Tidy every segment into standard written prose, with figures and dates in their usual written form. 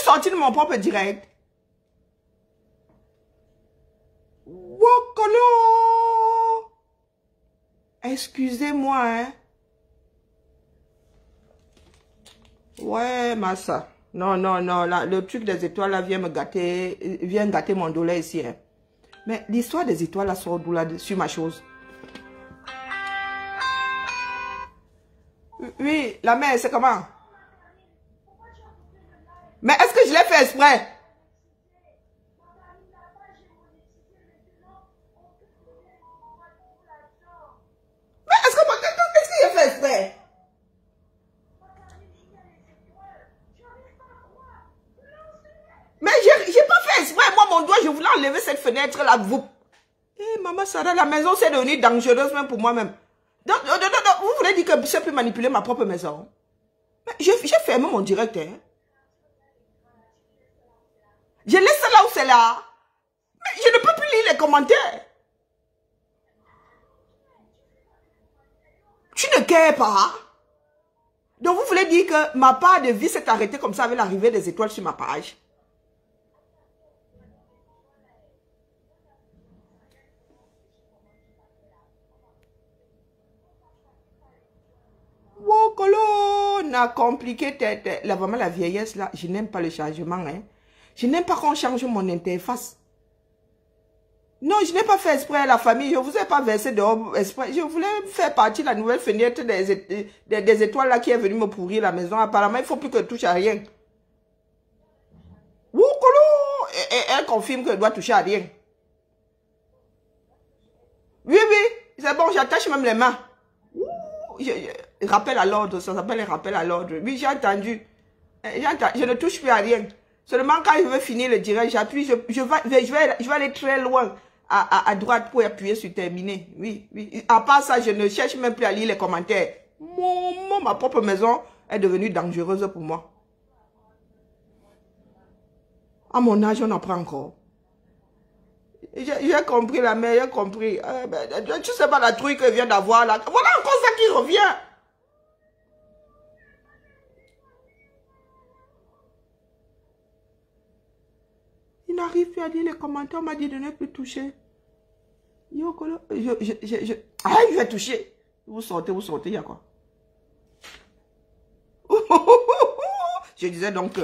sorti de mon propre direct. Wokolo. Excusez-moi, hein. Ouais, Massa. Non, non, non, là, le truc des étoiles, là, vient gâter mon douleur ici, hein. Mais l'histoire des étoiles, là, sort d'où, là, sur ma chose? Oui, la mère, c'est comment? Mais est-ce que je l'ai fait exprès? Mais est-ce que j'ai fait exprès? Mais j'ai pas fait exprès. Moi, mon doigt, je voulais enlever cette fenêtre-là. Vous... Eh, maman Sarah, la maison, c'est devenu dangereuse même pour moi-même. Donc, vous voulez dire que je peux manipuler ma propre maison? J'ai fermé mon direct, hein. Je laisse ça là où c'est là. Mais je ne peux plus lire les commentaires. Tu ne cares pas. Donc, vous voulez dire que ma part de vie s'est arrêtée comme ça avec l'arrivée des étoiles sur ma page? Wokolo, on a compliqué tête. Là, vraiment, la vieillesse, là, je n'aime pas le changement, hein. Je n'aime pas qu'on change mon interface. Non, je n'ai pas fait exprès à la famille. Je ne vous ai pas versé dehors exprès. Je voulais faire partie de la nouvelle fenêtre des étoiles là qui est venue me pourrir la maison. Apparemment, il ne faut plus que je touche à rien. Wokolo, elle confirme que je dois toucher à rien. Oui, oui, c'est bon, j'attache même les mains. Rappel à l'ordre, ça s'appelle rappel à l'ordre. Oui, j'ai entendu. Je ne touche plus à rien. Seulement quand je veux finir le direct, j'appuie, je vais aller très loin à droite pour appuyer sur terminer. Oui, oui. À part ça, je ne cherche même plus à lire les commentaires. Ma propre maison est devenue dangereuse pour moi. À mon âge, on en prend encore. J'ai compris la mère, j'ai compris. Tu sais pas la truc que vient d'avoir là. Voilà encore ça qui revient. Il n'arrive plus à dire les commentaires, on m'a dit de ne plus toucher. Je vais toucher. Vous sortez, il y a quoi? Je disais donc que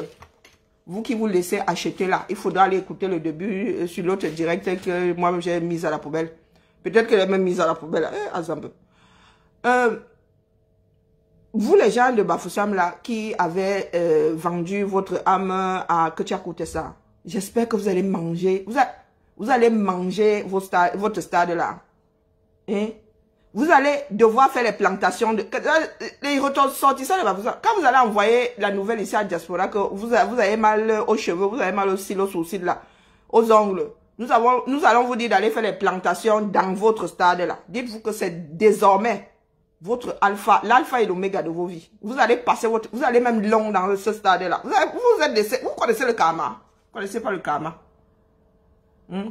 vous qui vous laissez acheter là, il faudra aller écouter le début sur l'autre direct que moi j'ai mis à la poubelle. Peut-être qu'elle est même mise à la poubelle. Vous les gens de Bafoussam là, qui avaient vendu votre âme à que tu as coûté ça, j'espère que vous allez manger. Vous allez manger votre stade là. Hein? Vous allez devoir faire les plantations. Les ressortissants de Bafoussam. Quand vous allez envoyer la nouvelle ici à Diaspora, que vous avez mal aux cheveux, vous avez mal aux cils, aux sourcils là, aux ongles. Nous allons vous dire d'aller faire les plantations dans votre stade là. Dites-vous que c'est désormais votre alpha, l'alpha et l'oméga de vos vies. Vous allez passer vous allez même long dans ce stade là. Vous connaissez le karma. Vous connaissez pas le karma.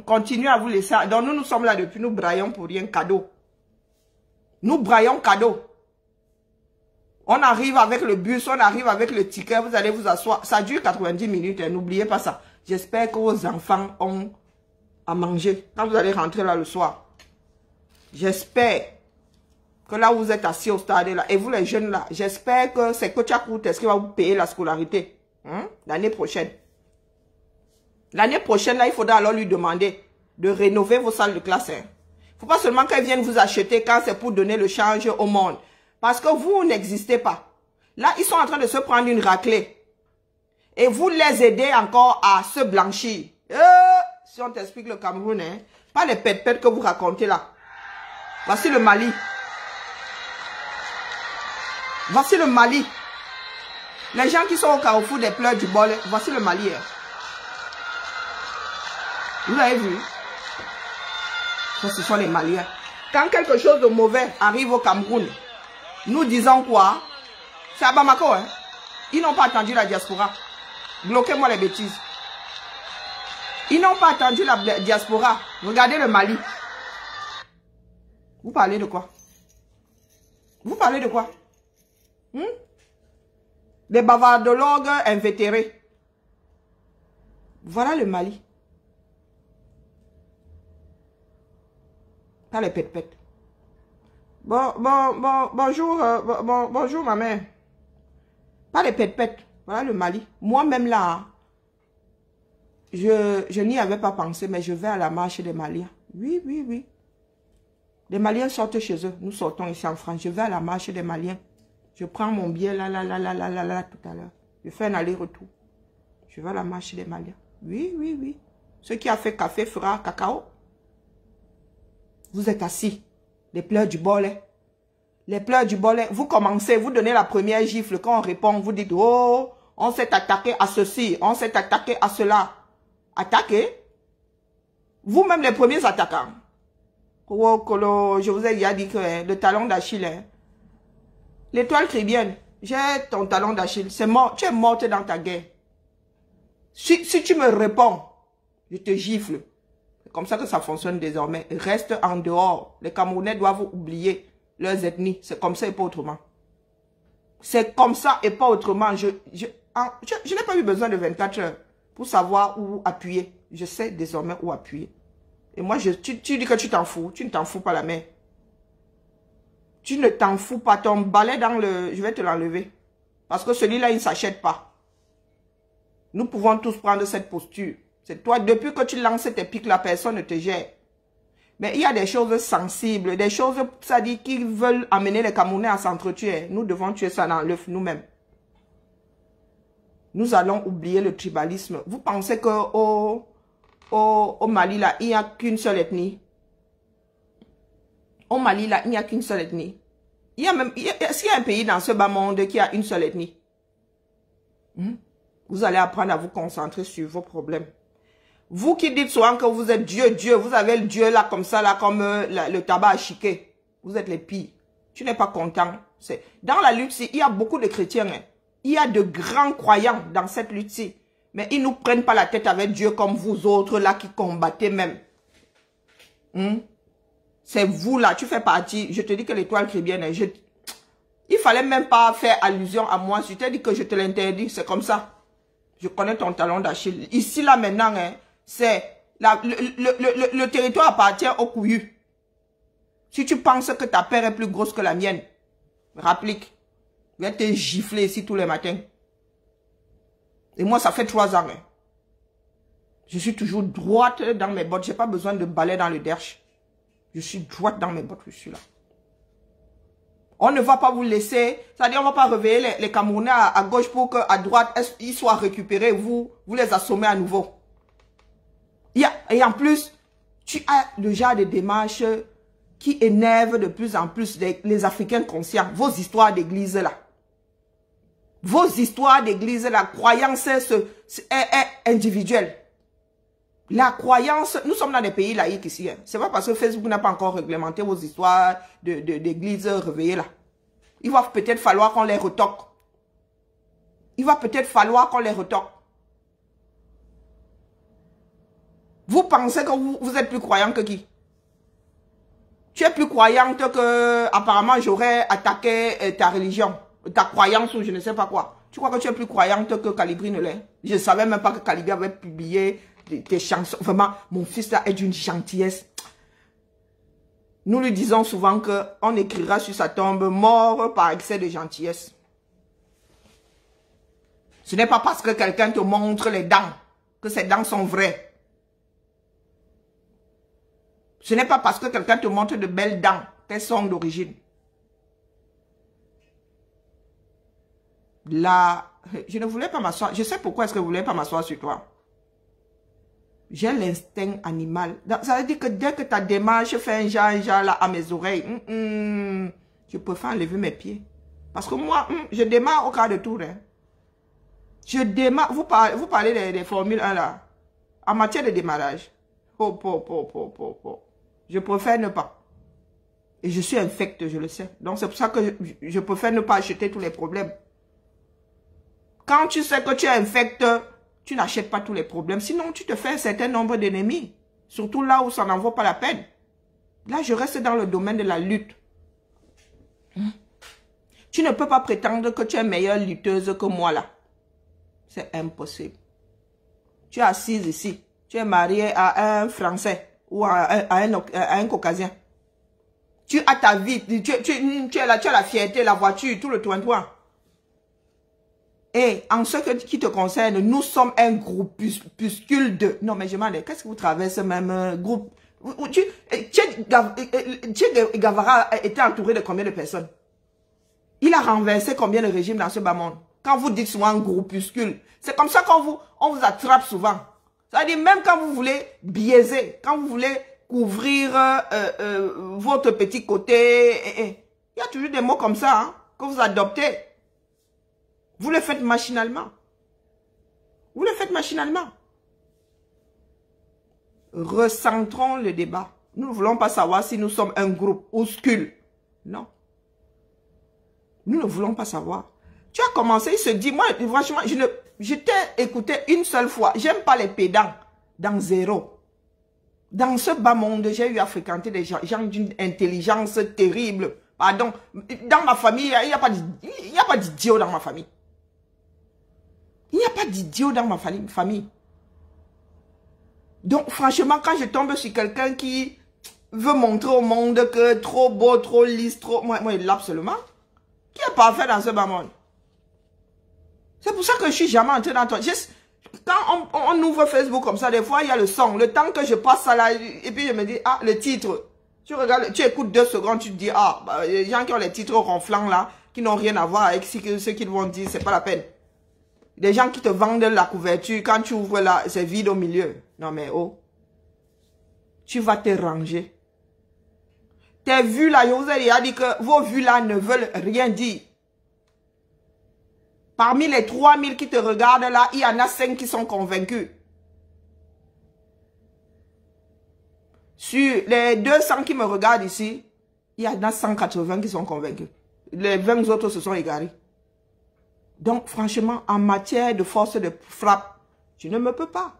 Continuez à vous laisser. Donc nous sommes là depuis, nous braillons pour rien, cadeau. Nous braillons cadeau. On arrive avec le bus, on arrive avec le ticket, vous allez vous asseoir. Ça dure 90 minutes, n'oubliez pas ça. J'espère que vos enfants ont à manger quand vous allez rentrer là le soir. J'espère que là où vous êtes assis au stade là, et vous les jeunes là, j'espère que c'est que tu as coûté, est-ce qu'il va vous payer la scolarité l'année prochaine. L'année prochaine, là, il faudra alors lui demander de rénover vos salles de classe. Il ne faut pas seulement qu'elle vienne vous acheter quand c'est pour donner le change au monde. Parce que vous n'existez pas. Là, ils sont en train de se prendre une raclée. Et vous les aidez encore à se blanchir. Si on t'explique le Cameroun, hein, pas les pètes-pètes que vous racontez là. Voici le Mali. Voici le Mali. Les gens qui sont au carrefour des pleurs du bol, voici le Mali. Hein. Vous avez vu? Ça, ce sont les Maliens. Quand quelque chose de mauvais arrive au Cameroun, nous disons quoi? C'est à Bamako, hein? Ils n'ont pas attendu la diaspora. Bloquez-moi les bêtises. Ils n'ont pas attendu la diaspora. Regardez le Mali. Vous parlez de quoi? Vous parlez de quoi? Des bavardologues invétérés. Voilà le Mali. Pas les pète-pète. Bonjour, bonjour ma mère. Pas les pète-pète. Voilà le Mali. Moi-même là, je n'y avais pas pensé, mais je vais à la marche des Maliens. Oui, oui, oui. Les Maliens sortent chez eux. Nous sortons ici en France. Je vais à la marche des Maliens. Je prends mon billet là, tout à l'heure. Je fais un aller-retour. Je vais à la marche des Maliens. Oui, oui, oui. Ce qui a fait café fera cacao. Vous êtes assis. Les pleurs du bolet. Les pleurs du bolet. Vous commencez, vous donnez la première gifle. Quand on répond, vous dites, oh, on s'est attaqué à ceci, on s'est attaqué à cela. Attaqué? Vous-même les premiers attaquants. Je vous ai déjà dit que le talon d'Achille, l'étoile chrétienne, j'ai ton talon d'Achille, c'est mort, tu es morte dans ta guerre. Si tu me réponds, je te gifle. C'est comme ça que ça fonctionne désormais. Reste en dehors. Les Camerounais doivent oublier leurs ethnies. C'est comme ça et pas autrement. C'est comme ça et pas autrement. Je n'ai pas eu besoin de 24 heures pour savoir où appuyer. Je sais désormais où appuyer. Et moi, tu dis que tu t'en fous. Tu ne t'en fous pas la main. Tu ne t'en fous pas. Ton balai dans le... Je vais te l'enlever. Parce que celui-là, il ne s'achète pas. Nous pouvons tous prendre cette posture. C'est toi, depuis que tu lances tes pics, la personne ne te gère. Mais il y a des choses sensibles, des choses, ça dit, qui veulent amener les Camerounais à s'entretuer. Nous devons tuer ça dans l'œuf nous-mêmes. Nous allons oublier le tribalisme. Vous pensez que au Mali, là, il n'y a qu'une seule ethnie? Au Mali, là, il n'y a qu'une seule ethnie. Est-ce qu'il y a un pays dans ce bas monde qui a une seule ethnie? Vous allez apprendre à vous concentrer sur vos problèmes. Vous qui dites souvent que vous êtes Dieu, vous avez le Dieu là comme ça, là comme le tabac à chiquer. Vous êtes les pires. Tu n'es pas content. Dans la lutte-ci, il y a beaucoup de chrétiens. Hein. Il y a de grands croyants dans cette lutte-ci. Mais ils ne nous prennent pas la tête avec Dieu comme vous autres là qui combattez même. C'est vous là, tu fais partie. Je te dis que l'étoile chrétienne, il fallait même pas faire allusion à moi. Je t'ai dit que je te l'interdis, c'est comme ça. Je connais ton talon d'Achille. Ici là maintenant, hein, c'est le territoire appartient au couillu. Si tu penses que ta paire est plus grosse que la mienne, rapplique. Je vais te gifler ici tous les matins. Et moi, ça fait 3 ans. Hein. Je suis toujours droite dans mes bottes. Je n'ai pas besoin de balai dans le derche. Je suis droite dans mes bottes. Je suis là. On ne va pas vous laisser. C'est-à-dire, on ne va pas réveiller les Camerounais à gauche pour qu'à droite, ils soient récupérés. Vous les assommez à nouveau. Et en plus, tu as le genre de démarche qui énerve de plus en plus les Africains conscients. Vos histoires d'église là. Vos histoires d'église, la croyance est individuelle. La croyance, nous sommes dans des pays laïcs ici. Hein. C'est pas parce que Facebook n'a pas encore réglementé vos histoires d'église réveillées là. Il va peut-être falloir qu'on les retoque. Il va peut-être falloir qu'on les retoque. Vous pensez que vous êtes plus croyant que qui? Tu es plus croyante que, apparemment, j'aurais attaqué ta religion, ta croyance ou je ne sais pas quoi. Tu crois que tu es plus croyante que Calibri ne l'est? Je ne savais même pas que Calibri avait publié des chansons. Vraiment, mon fils là est d'une gentillesse. Nous lui disons souvent qu'on écrira sur sa tombe mort par excès de gentillesse. Ce n'est pas parce que quelqu'un te montre les dents que ces dents sont vraies. Ce n'est pas parce que quelqu'un te montre de belles dents qu'elles sont d'origine. Là, je ne voulais pas m'asseoir. Je sais pourquoi est-ce que je ne voulais pas m'asseoir sur toi. J'ai l'instinct animal. Ça veut dire que dès que ta démarche fait un genre là à mes oreilles, je préfère enlever mes pieds. Parce que moi, je démarre au quart de tour. Hein. Je démarre. Vous parlez des formules 1 là. En matière de démarrage. Je préfère ne pas. Et je suis infecte, je le sais. Donc c'est pour ça que je préfère ne pas acheter tous les problèmes. Quand tu sais que tu es infecte, tu n'achètes pas tous les problèmes. Sinon, tu te fais un certain nombre d'ennemis. Surtout là où ça n'en vaut pas la peine. Là, je reste dans le domaine de la lutte. Tu ne peux pas prétendre que tu es meilleure lutteuse que moi là. C'est impossible. Tu es assise ici. Tu es mariée à un Français ou à un Caucasien. Tu as ta vie. Tu as la fierté, la voiture, tout le toin-toin. Et en ce qui te concerne, nous sommes un groupuscule de... Non, mais je m'en dis, qu'est-ce que vous traversez même groupe? Che Guevara était entouré de combien de personnes? Il a renversé combien de régimes dans ce bas monde? Quand vous dites souvent un groupuscule, c'est comme ça qu'on vous attrape souvent. C'est-à-dire même quand vous voulez biaiser, quand vous voulez couvrir votre petit côté, il y a toujours des mots comme ça hein, que vous adoptez. Vous le faites machinalement. Vous le faites machinalement. Recentrons le débat. Nous ne voulons pas savoir si nous sommes un groupe ouscule. Non. Nous ne voulons pas savoir. Tu as commencé, il se dit, moi, franchement, je t'ai écouté une seule fois. J'aime pas les pédants. Dans zéro. Dans ce bas monde, j'ai eu à fréquenter des gens d'une intelligence terrible. Pardon. Dans ma famille, il n'y a pas d'idiot dans ma famille. Il n'y a pas d'idiot dans ma famille. Donc, franchement, quand je tombe sur quelqu'un qui veut montrer au monde que trop beau, trop lisse, trop... Moi, il l'a absolument. Qui est parfait dans ce bas monde? C'est pour ça que je suis jamais entré dans ton... Quand on ouvre Facebook comme ça, des fois, il y a le son. Le temps que je passe ça là, et puis je me dis, ah, le titre. Tu regardes, tu écoutes 2 secondes, tu te dis, ah, bah, les gens qui ont les titres ronflants là, qui n'ont rien à voir avec ce qu'ils vont dire, c'est pas la peine. Des gens qui te vendent la couverture, quand tu ouvres là, c'est vide au milieu. Non mais oh, tu vas te ranger. Tes vues là, je vous ai déjà dit que vos vues là ne veulent rien dire. Parmi les 3000 qui te regardent là, il y en a 5 qui sont convaincus. Sur les 200 qui me regardent ici, il y en a 180 qui sont convaincus. Les 20 autres se sont égarés. Donc, franchement, en matière de force de frappe, tu ne me peux pas.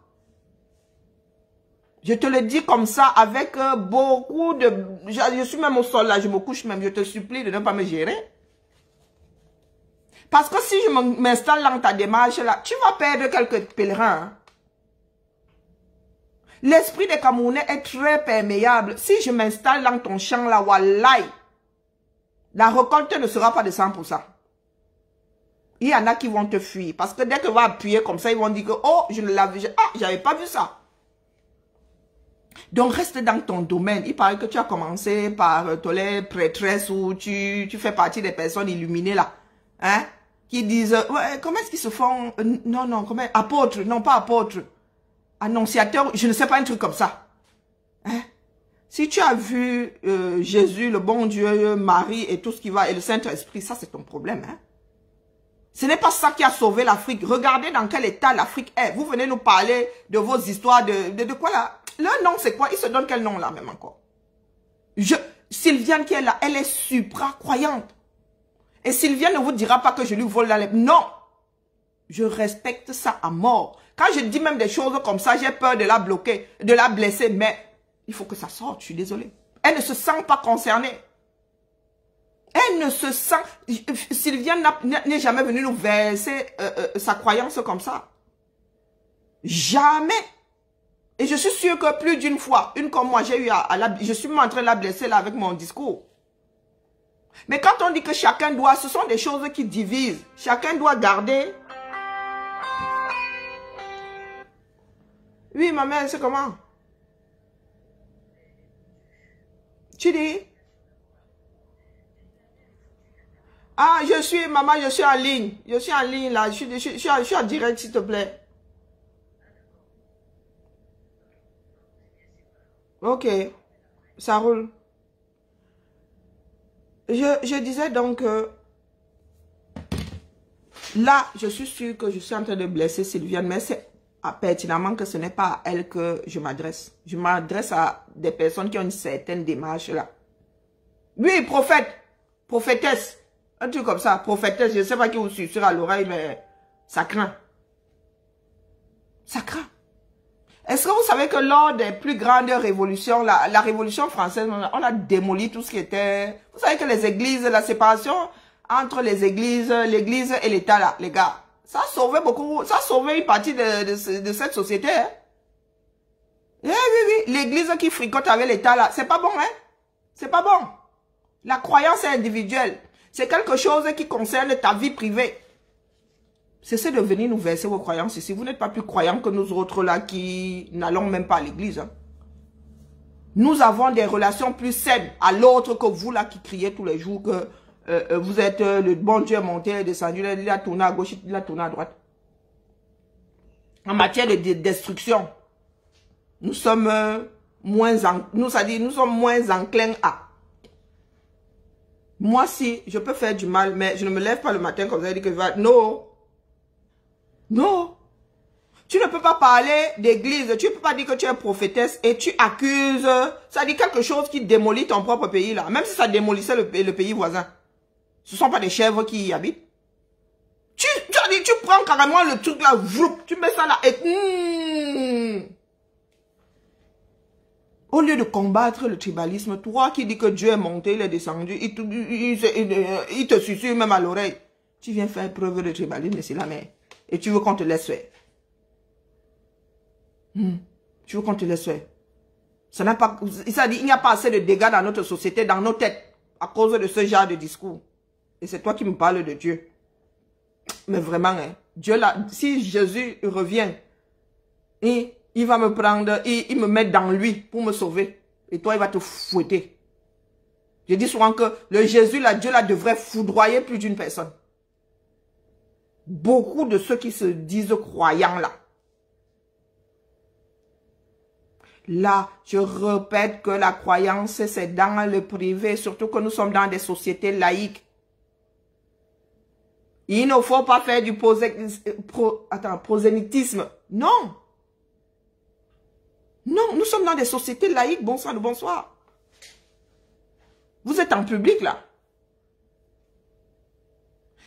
Je te le dis comme ça, avec beaucoup de... Je suis même au sol là, je me couche même. Je te supplie de ne pas me gérer. Parce que si je m'installe dans ta démarche là, tu vas perdre quelques pèlerins. Hein. L'esprit des Camerounais est très perméable. Si je m'installe dans ton champ là, wallahi, la récolte ne sera pas de 100%. Il y en a qui vont te fuir. Parce que dès que tu vas appuyer comme ça, ils vont dire que, oh, je ne l'avais, j'avais pas vu ça. Donc, reste dans ton domaine. Il paraît que tu as commencé par les prêtresses ou tu fais partie des personnes illuminées là. Hein? Qui disent, ouais, comment est-ce qu'ils se font? Non, comment? Apôtres, non pas apôtres. Annonciateurs, je ne sais pas, un truc comme ça. Hein? Si tu as vu Jésus, le bon Dieu, Marie et tout ce qui va, et le Saint-Esprit, ça c'est ton problème. Hein? Ce n'est pas ça qui a sauvé l'Afrique. Regardez dans quel état l'Afrique est. Vous venez nous parler de vos histoires, de quoi là? Leur nom c'est quoi? Il se donne quel nom là même encore? Sylviane qui est là, elle est supra-croyante. Et Sylviane ne vous dira pas que je lui vole la lèvre. Non. Je respecte ça à mort. Quand je dis même des choses comme ça, j'ai peur de la bloquer, de la blesser. Mais il faut que ça sorte, je suis désolée. Elle ne se sent pas concernée. Elle ne se sent... Sylviane n'est jamais venue nous verser sa croyance comme ça. Jamais. Et je suis sûre que plus d'une fois, une comme moi, j'ai eu je suis même en train de la blesser là avec mon discours. Mais quand on dit que chacun doit, ce sont des choses qui divisent. Chacun doit garder... Oui, ma mère, c'est comment? Tu dis? Ah, maman, je suis en ligne. Je suis en ligne là. Je suis en direct, s'il te plaît. Ok, ça roule. Je disais donc là, je suis sûre que je suis en train de blesser Sylviane, mais c'est pertinemment que ce n'est pas à elle que je m'adresse. Je m'adresse à des personnes qui ont une certaine démarche là. Oui, prophète, prophétesse, un truc comme ça, prophétesse, je ne sais pas qui vous susurre à l'oreille, mais ça craint. Ça craint. Est-ce que vous savez que lors des plus grandes révolutions, la révolution française, on a démoli tout ce qui était... Vous savez que les églises, la séparation entre les églises, l'église et l'État, là, les gars, Ça a sauvé beaucoup, ça a sauvé une partie de cette société. Hein. Eh, oui, l'église qui fricote avec l'État là, c'est pas bon, hein. C'est pas bon. La croyance est individuelle. C'est quelque chose qui concerne ta vie privée. Cessez de venir nous verser vos croyances ici. Vous n'êtes pas plus croyants que nous autres là qui n'allons même pas à l'église. Hein. Nous avons des relations plus saines à l'autre que vous là qui criez tous les jours que vous êtes le bon Dieu monté, descendu, il a tourné à gauche, il a tourné à droite. En matière de destruction, nous sommes moins enclins à. Moi, si je peux faire du mal, mais je ne me lève pas le matin comme vous avez dit que je vais... Non. Non. Tu ne peux pas parler d'église, tu ne peux pas dire que tu es prophétesse et tu accuses, ça dit quelque chose qui démolit ton propre pays là, même si ça démolissait le pays voisin. Ce ne sont pas des chèvres qui y habitent. Tu prends carrément le truc là, tu mets ça là et... Au lieu de combattre le tribalisme, toi qui dis que Dieu est monté, il est descendu, il te susurre même à l'oreille. Tu viens faire preuve de tribalisme, c'est la merde. Et tu veux qu'on te laisse faire. Tu veux qu'on te laisse faire. Ça dit, il n'y a pas assez de dégâts dans notre société, dans nos têtes, à cause de ce genre de discours. Et c'est toi qui me parles de Dieu. Mais vraiment, hein, Dieu là, si Jésus revient, et il va me prendre, il me met dans lui pour me sauver. Et toi, il va te fouetter. Je dis souvent que le Jésus là, Dieu là, devrait foudroyer plus d'une personne. Beaucoup de ceux qui se disent croyants là. Là, je répète que la croyance, c'est dans le privé, surtout que nous sommes dans des sociétés laïques. Il ne faut pas faire du prosélytisme. Non. Non, nous sommes dans des sociétés laïques. Bonsoir, bonsoir. Vous êtes en public là.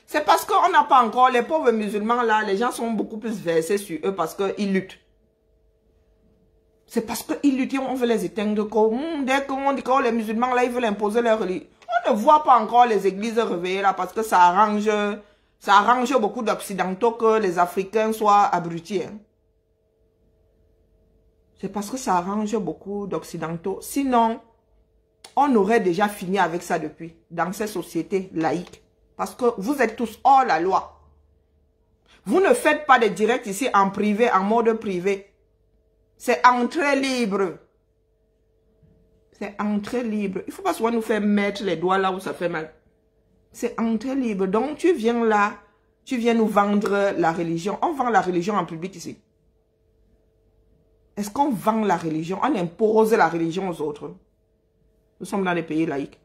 C'est parce qu'on n'a pas encore, les pauvres musulmans là, les gens sont beaucoup plus versés sur eux parce qu'ils luttent. C'est parce qu'ils luttent, on veut les éteindre. Dès qu'on dit que les musulmans là, ils veulent imposer leur religion. On ne voit pas encore les églises réveillées là parce que ça arrange beaucoup d'occidentaux que les Africains soient abrutis. Hein. C'est parce que ça arrange beaucoup d'occidentaux. Sinon, on aurait déjà fini avec ça depuis, dans ces sociétés laïques. Parce que vous êtes tous hors la loi. Vous ne faites pas de direct ici en privé, en mode privé. C'est entrée libre. C'est entrée libre. Il ne faut pas souvent nous faire mettre les doigts là où ça fait mal. C'est entrée libre. Donc tu viens là, tu viens nous vendre la religion. On vend la religion en public ici. Est-ce qu'on vend la religion? On impose la religion aux autres. Nous sommes dans des pays laïcs.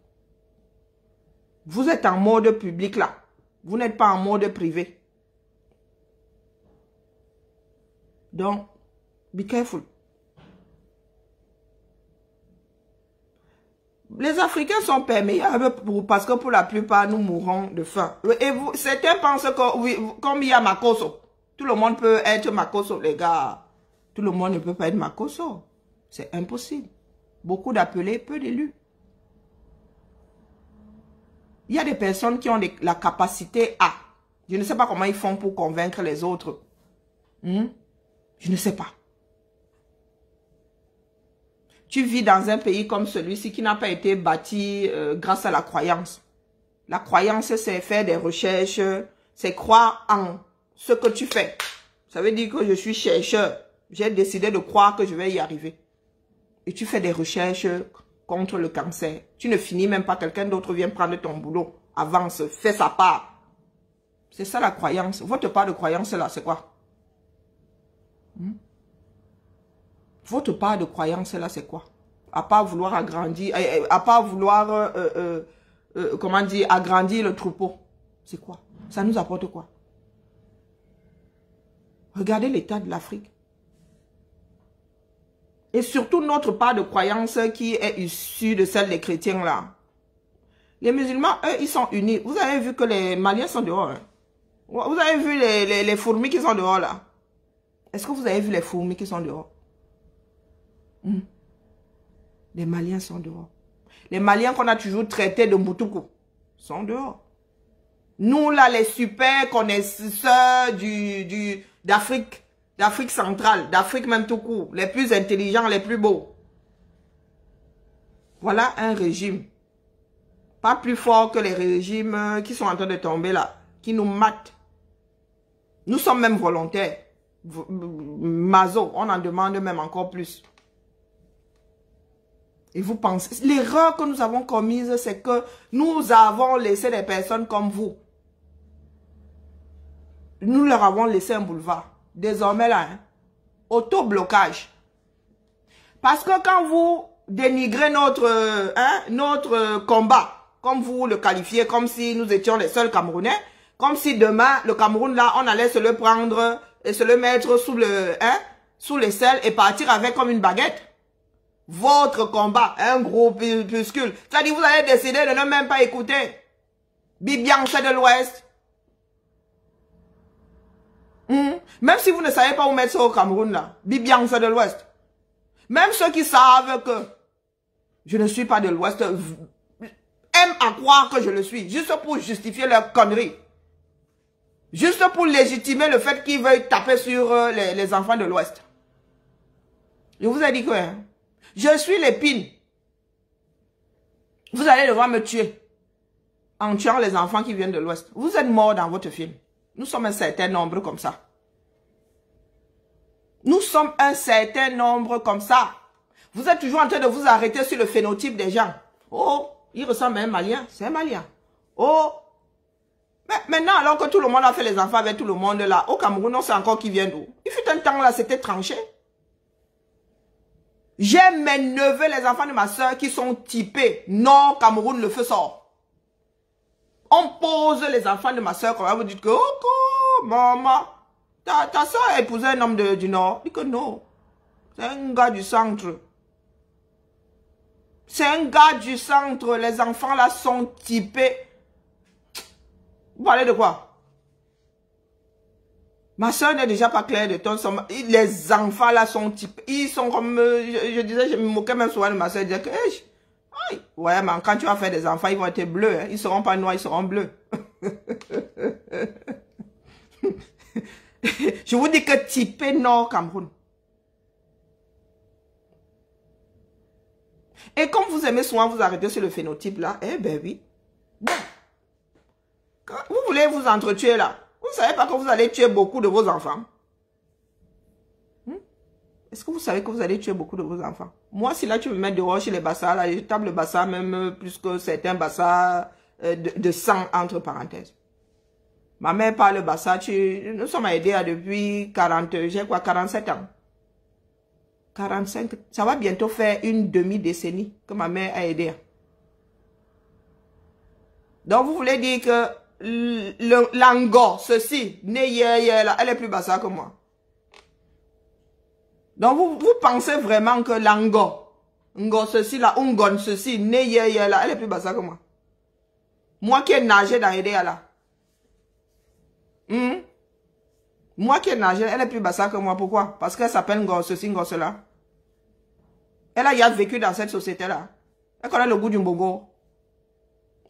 Vous êtes en mode public là. Vous n'êtes pas en mode privé. Donc, be careful. Les Africains sont perméables parce que pour la plupart, nous mourrons de faim. Et vous, certains pensent que, oui, comme il y a Makosso, tout le monde peut être Makosso, les gars. Tout le monde ne peut pas être Makosso. C'est impossible. Beaucoup d'appelés, peu d'élus. Il y a des personnes qui ont la capacité à. Je ne sais pas comment ils font pour convaincre les autres. Je ne sais pas. Tu vis dans un pays comme celui-ci qui n'a pas été bâti grâce à la croyance. La croyance, c'est faire des recherches, c'est croire en ce que tu fais. Ça veut dire que je suis chercheur. J'ai décidé de croire que je vais y arriver. Et tu fais des recherches contre le cancer. Tu ne finis même pas, quelqu'un d'autre vient prendre ton boulot. Avance, fais sa part. C'est ça la croyance. Votre part de croyance là, c'est quoi? Votre part de croyance là, c'est quoi? À part vouloir agrandir, à part vouloir, comment dire, agrandir le troupeau. C'est quoi? Ça nous apporte quoi? Regardez l'état de l'Afrique. Et surtout notre part de croyance qui est issue de celle des chrétiens là. Les musulmans, eux, ils sont unis. Vous avez vu que les Maliens sont dehors. Hein? Vous avez vu les fourmis qui sont dehors là? Est-ce que vous avez vu les fourmis qui sont dehors? Les Maliens sont dehors. Les Maliens qu'on a toujours traités de Moutoukou sont dehors. Nous, là, les super connaisseurs d'Afrique centrale, d'Afrique même tout court, les plus intelligents, les plus beaux. Voilà un régime. Pas plus fort que les régimes qui sont en train de tomber là, qui nous matent. Nous sommes même volontaires. Mazo, on en demande même encore plus. Et vous pensez, l'erreur que nous avons commise, c'est que nous avons laissé des personnes comme vous. Nous leur avons laissé un boulevard. Désormais là, hein, auto-blocage. Parce que quand vous dénigrez notre combat, comme vous le qualifiez, comme si nous étions les seuls Camerounais, comme si demain, le Cameroun là, on allait se le prendre et se le mettre sous l'aisselle et partir avec comme une baguette. Votre combat, un groupuscule. C'est-à-dire, vous allez décider de ne même pas écouter Bibian, c'est de l'Ouest. Même si vous ne savez pas où mettre ça au Cameroun là, Bibian, c'est de l'Ouest. Même ceux qui savent que je ne suis pas de l'Ouest aiment à croire que je le suis, juste pour justifier leur connerie. Juste pour légitimer le fait qu'ils veuillent taper sur les enfants de l'Ouest. Je vous ai dit quoi, hein? Je suis l'épine. Vous allez devoir me tuer en tuant les enfants qui viennent de l'Ouest. Vous êtes morts dans votre film. Nous sommes un certain nombre comme ça. Nous sommes un certain nombre comme ça. Vous êtes toujours en train de vous arrêter sur le phénotype des gens. Oh, il ressemble à un Malien. C'est un Malien. Oh, mais maintenant, alors que tout le monde a fait les enfants avec tout le monde là, au Cameroun, on sait encore qui vient d'où. Il fut un temps là, c'était tranché. J'ai mes neveux, les enfants de ma soeur, qui sont typés. Non, Cameroun, le feu sort. On pose les enfants de ma soeur, quand vous dites que, oh, maman, ta soeur a épousé un homme du Nord. Je dis que non. C'est un gars du centre. C'est un gars du centre. Les enfants là sont typés. Vous parlez de quoi? Ma soeur n'est déjà pas claire de ton somme. Les enfants là sont typés. Ils sont comme... je disais, je me moquais même souvent de ma soeur. Je disais que... Hey, ouais, mais quand tu vas faire des enfants, ils vont être bleus. Hein. Ils ne seront pas noirs, ils seront bleus. Je vous dis que typé Nord Cameroun. Et comme vous aimez souvent vous arrêter sur le phénotype là, eh ben oui. Bon. Quand vous voulez vous entretuer là, vous ne savez pas que vous allez tuer beaucoup de vos enfants. Est-ce que vous savez que vous allez tuer beaucoup de vos enfants? Moi, si là tu me mets dehors chez les bassards, là, je tape le bassard même plus que certains bassards de sang entre parenthèses. Ma mère parle bassard, nous sommes aidés depuis 47 ans. 45, ça va bientôt faire une demi-décennie que ma mère a aidé. Donc vous voulez dire que l'ango, ceci, né hier, là, elle est plus bassard que moi. Donc vous pensez vraiment que l'ango, ceci là, ungon, ceci, né hier, là, elle est plus bassard que moi. Moi qui ai nagé dans Edea là. Moi qui ai nagé, elle est plus bassard que moi. Pourquoi? Parce qu'elle s'appelle Ngo ceci, Ngo cela. Elle a vécu dans cette société-là. Elle connaît le goût du mbogo.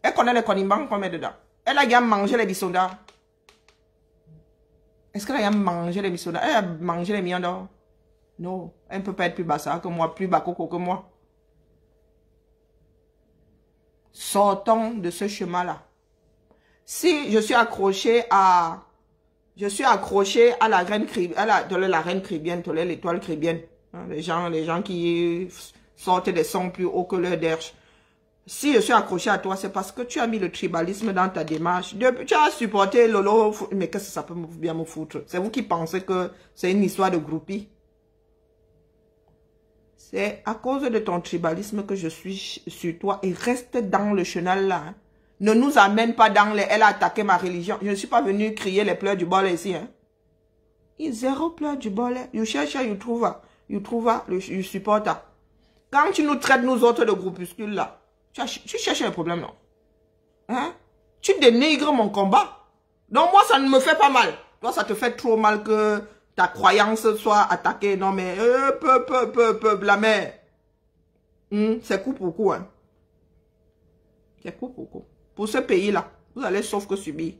Elle connaît les konimbangs qu'on met dedans. Elle a mangé les bisondas. Est-ce qu'elle a mangé les bisondas? Elle a mangé les miandors? Non. Elle ne peut pas être plus bassard que moi, plus bakoko que moi. Sortons de ce chemin-là. Si je suis accroché à... la reine cribienne, l'étoile cribienne. Les gens qui sortent des sons plus hauts que leur derche. Si je suis accroché à toi, c'est parce que tu as mis le tribalisme dans ta démarche. Tu as supporté Lolo, mais qu'est-ce que ça peut bien me foutre? C'est vous qui pensez que c'est une histoire de groupie. C'est à cause de ton tribalisme que je suis sur toi et reste dans le chenal là. Hein. Ne nous amène pas dans les... Elle a attaqué ma religion. Je ne suis pas venu crier les pleurs du bol ici. Hein. Il zéro pleurs du bol. You cherche, you trouve. You supporte. Quand tu nous traites, nous autres, de groupuscules là, tu cherches les problèmes, non? Hein? Tu dénigres mon combat. Donc moi, ça ne me fait pas mal. Toi, ça te fait trop mal que ta croyance soit attaquée. Non, mais la mère. C'est coup pour coup. Hein? C'est coup pour coup. Pour ce pays-là, Vous allez sauf que subir.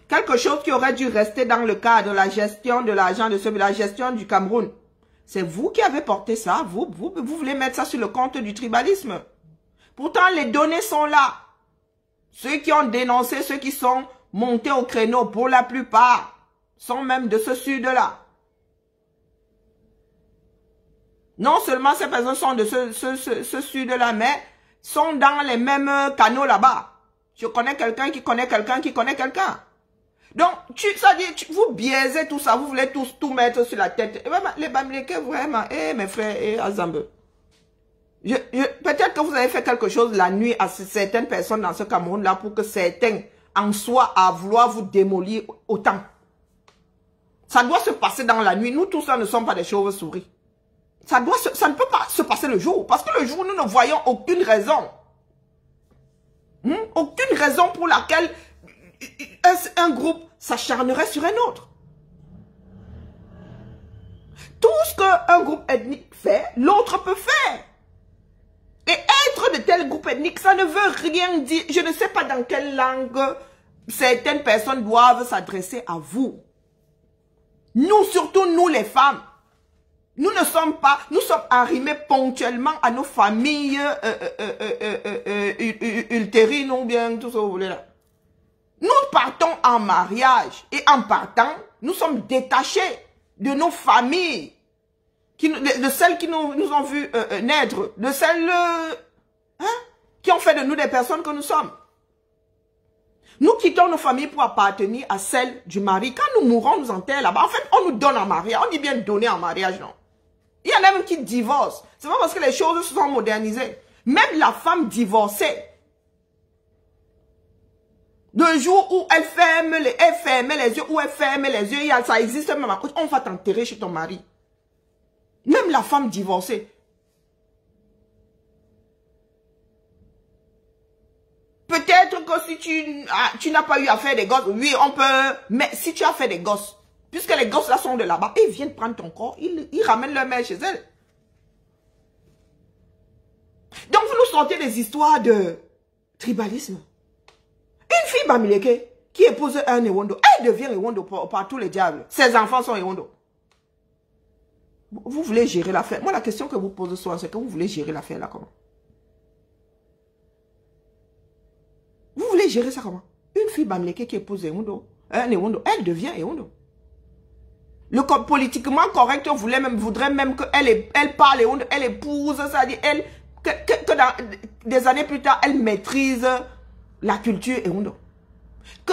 Quelque chose qui aurait dû rester dans le cadre de la gestion de l'argent, de la gestion du Cameroun. C'est vous qui avez porté ça. Vous voulez mettre ça sur le compte du tribalisme. Pourtant, les données sont là. Ceux qui ont dénoncé, ceux qui sont montés au créneau, pour la plupart, sont même de ce sud-là. Non seulement ces personnes sont de ce sud-là, mais sont dans les mêmes canaux là-bas. Je connais quelqu'un qui connaît quelqu'un qui connaît quelqu'un. Donc, ça dit, vous biaisez tout ça, vous voulez tous tout mettre sur la tête. Les Bamileke, vraiment, mes frères, Azambe. Peut-être que vous avez fait quelque chose la nuit à certaines personnes dans ce Cameroun-là pour que certains en soient à vouloir vous démolir autant. Ça doit se passer dans la nuit. Nous, tous ça ne sommes pas des chauves-souris. Ça ne peut pas se passer le jour. Parce que le jour, nous ne voyons aucune raison. Aucune raison pour laquelle un groupe s'acharnerait sur un autre. Tout ce qu'un groupe ethnique fait, l'autre peut faire. Et être de tel groupe ethnique, ça ne veut rien dire. Je ne sais pas dans quelle langue certaines personnes doivent s'adresser à vous. Nous, surtout nous les femmes, nous ne sommes pas, nous sommes arrimés ponctuellement à nos familles ultérines ou bien tout ce que vous voulez là. Nous partons en mariage et en partant, nous sommes détachés de nos familles, de celles qui nous ont vu naître, de celles qui ont fait de nous des personnes que nous sommes. Nous quittons nos familles pour appartenir à celles du mari. Quand nous mourons, nous enterrons là-bas. En fait, on nous donne en mariage. On dit bien donner en mariage, non. Il y en a même qui divorcent. C'est pas parce que les choses se sont modernisées. Même la femme divorcée, le jour où elle ferme les yeux, où elle ferme les yeux, ça existe même. On va t'enterrer chez ton mari. Même la femme divorcée. Peut-être que si tu n'as pas eu à faire des gosses, oui, on peut. Mais si tu as fait des gosses, puisque les gosses là sont de là-bas, ils viennent prendre ton corps, ils ramènent leur mère chez elle. Donc vous nous sortez des histoires de tribalisme. Une fille Bamileke qui épouse un Ewondo, elle devient Ewondo par tous les diables. Ses enfants sont Ewondo. Vous voulez gérer l'affaire. Moi, la question que vous posez souvent, c'est que vous voulez gérer l'affaire là comment? Vous voulez gérer ça comment? Une fille Bamileke qui épouse Ewondo, un Ewondo, elle devient Ewondo. Le politiquement correct voudrait même qu'elle parle Ewondo, elle épouse, c'est-à-dire que dans des années plus tard, elle maîtrise la culture Ewondo. Que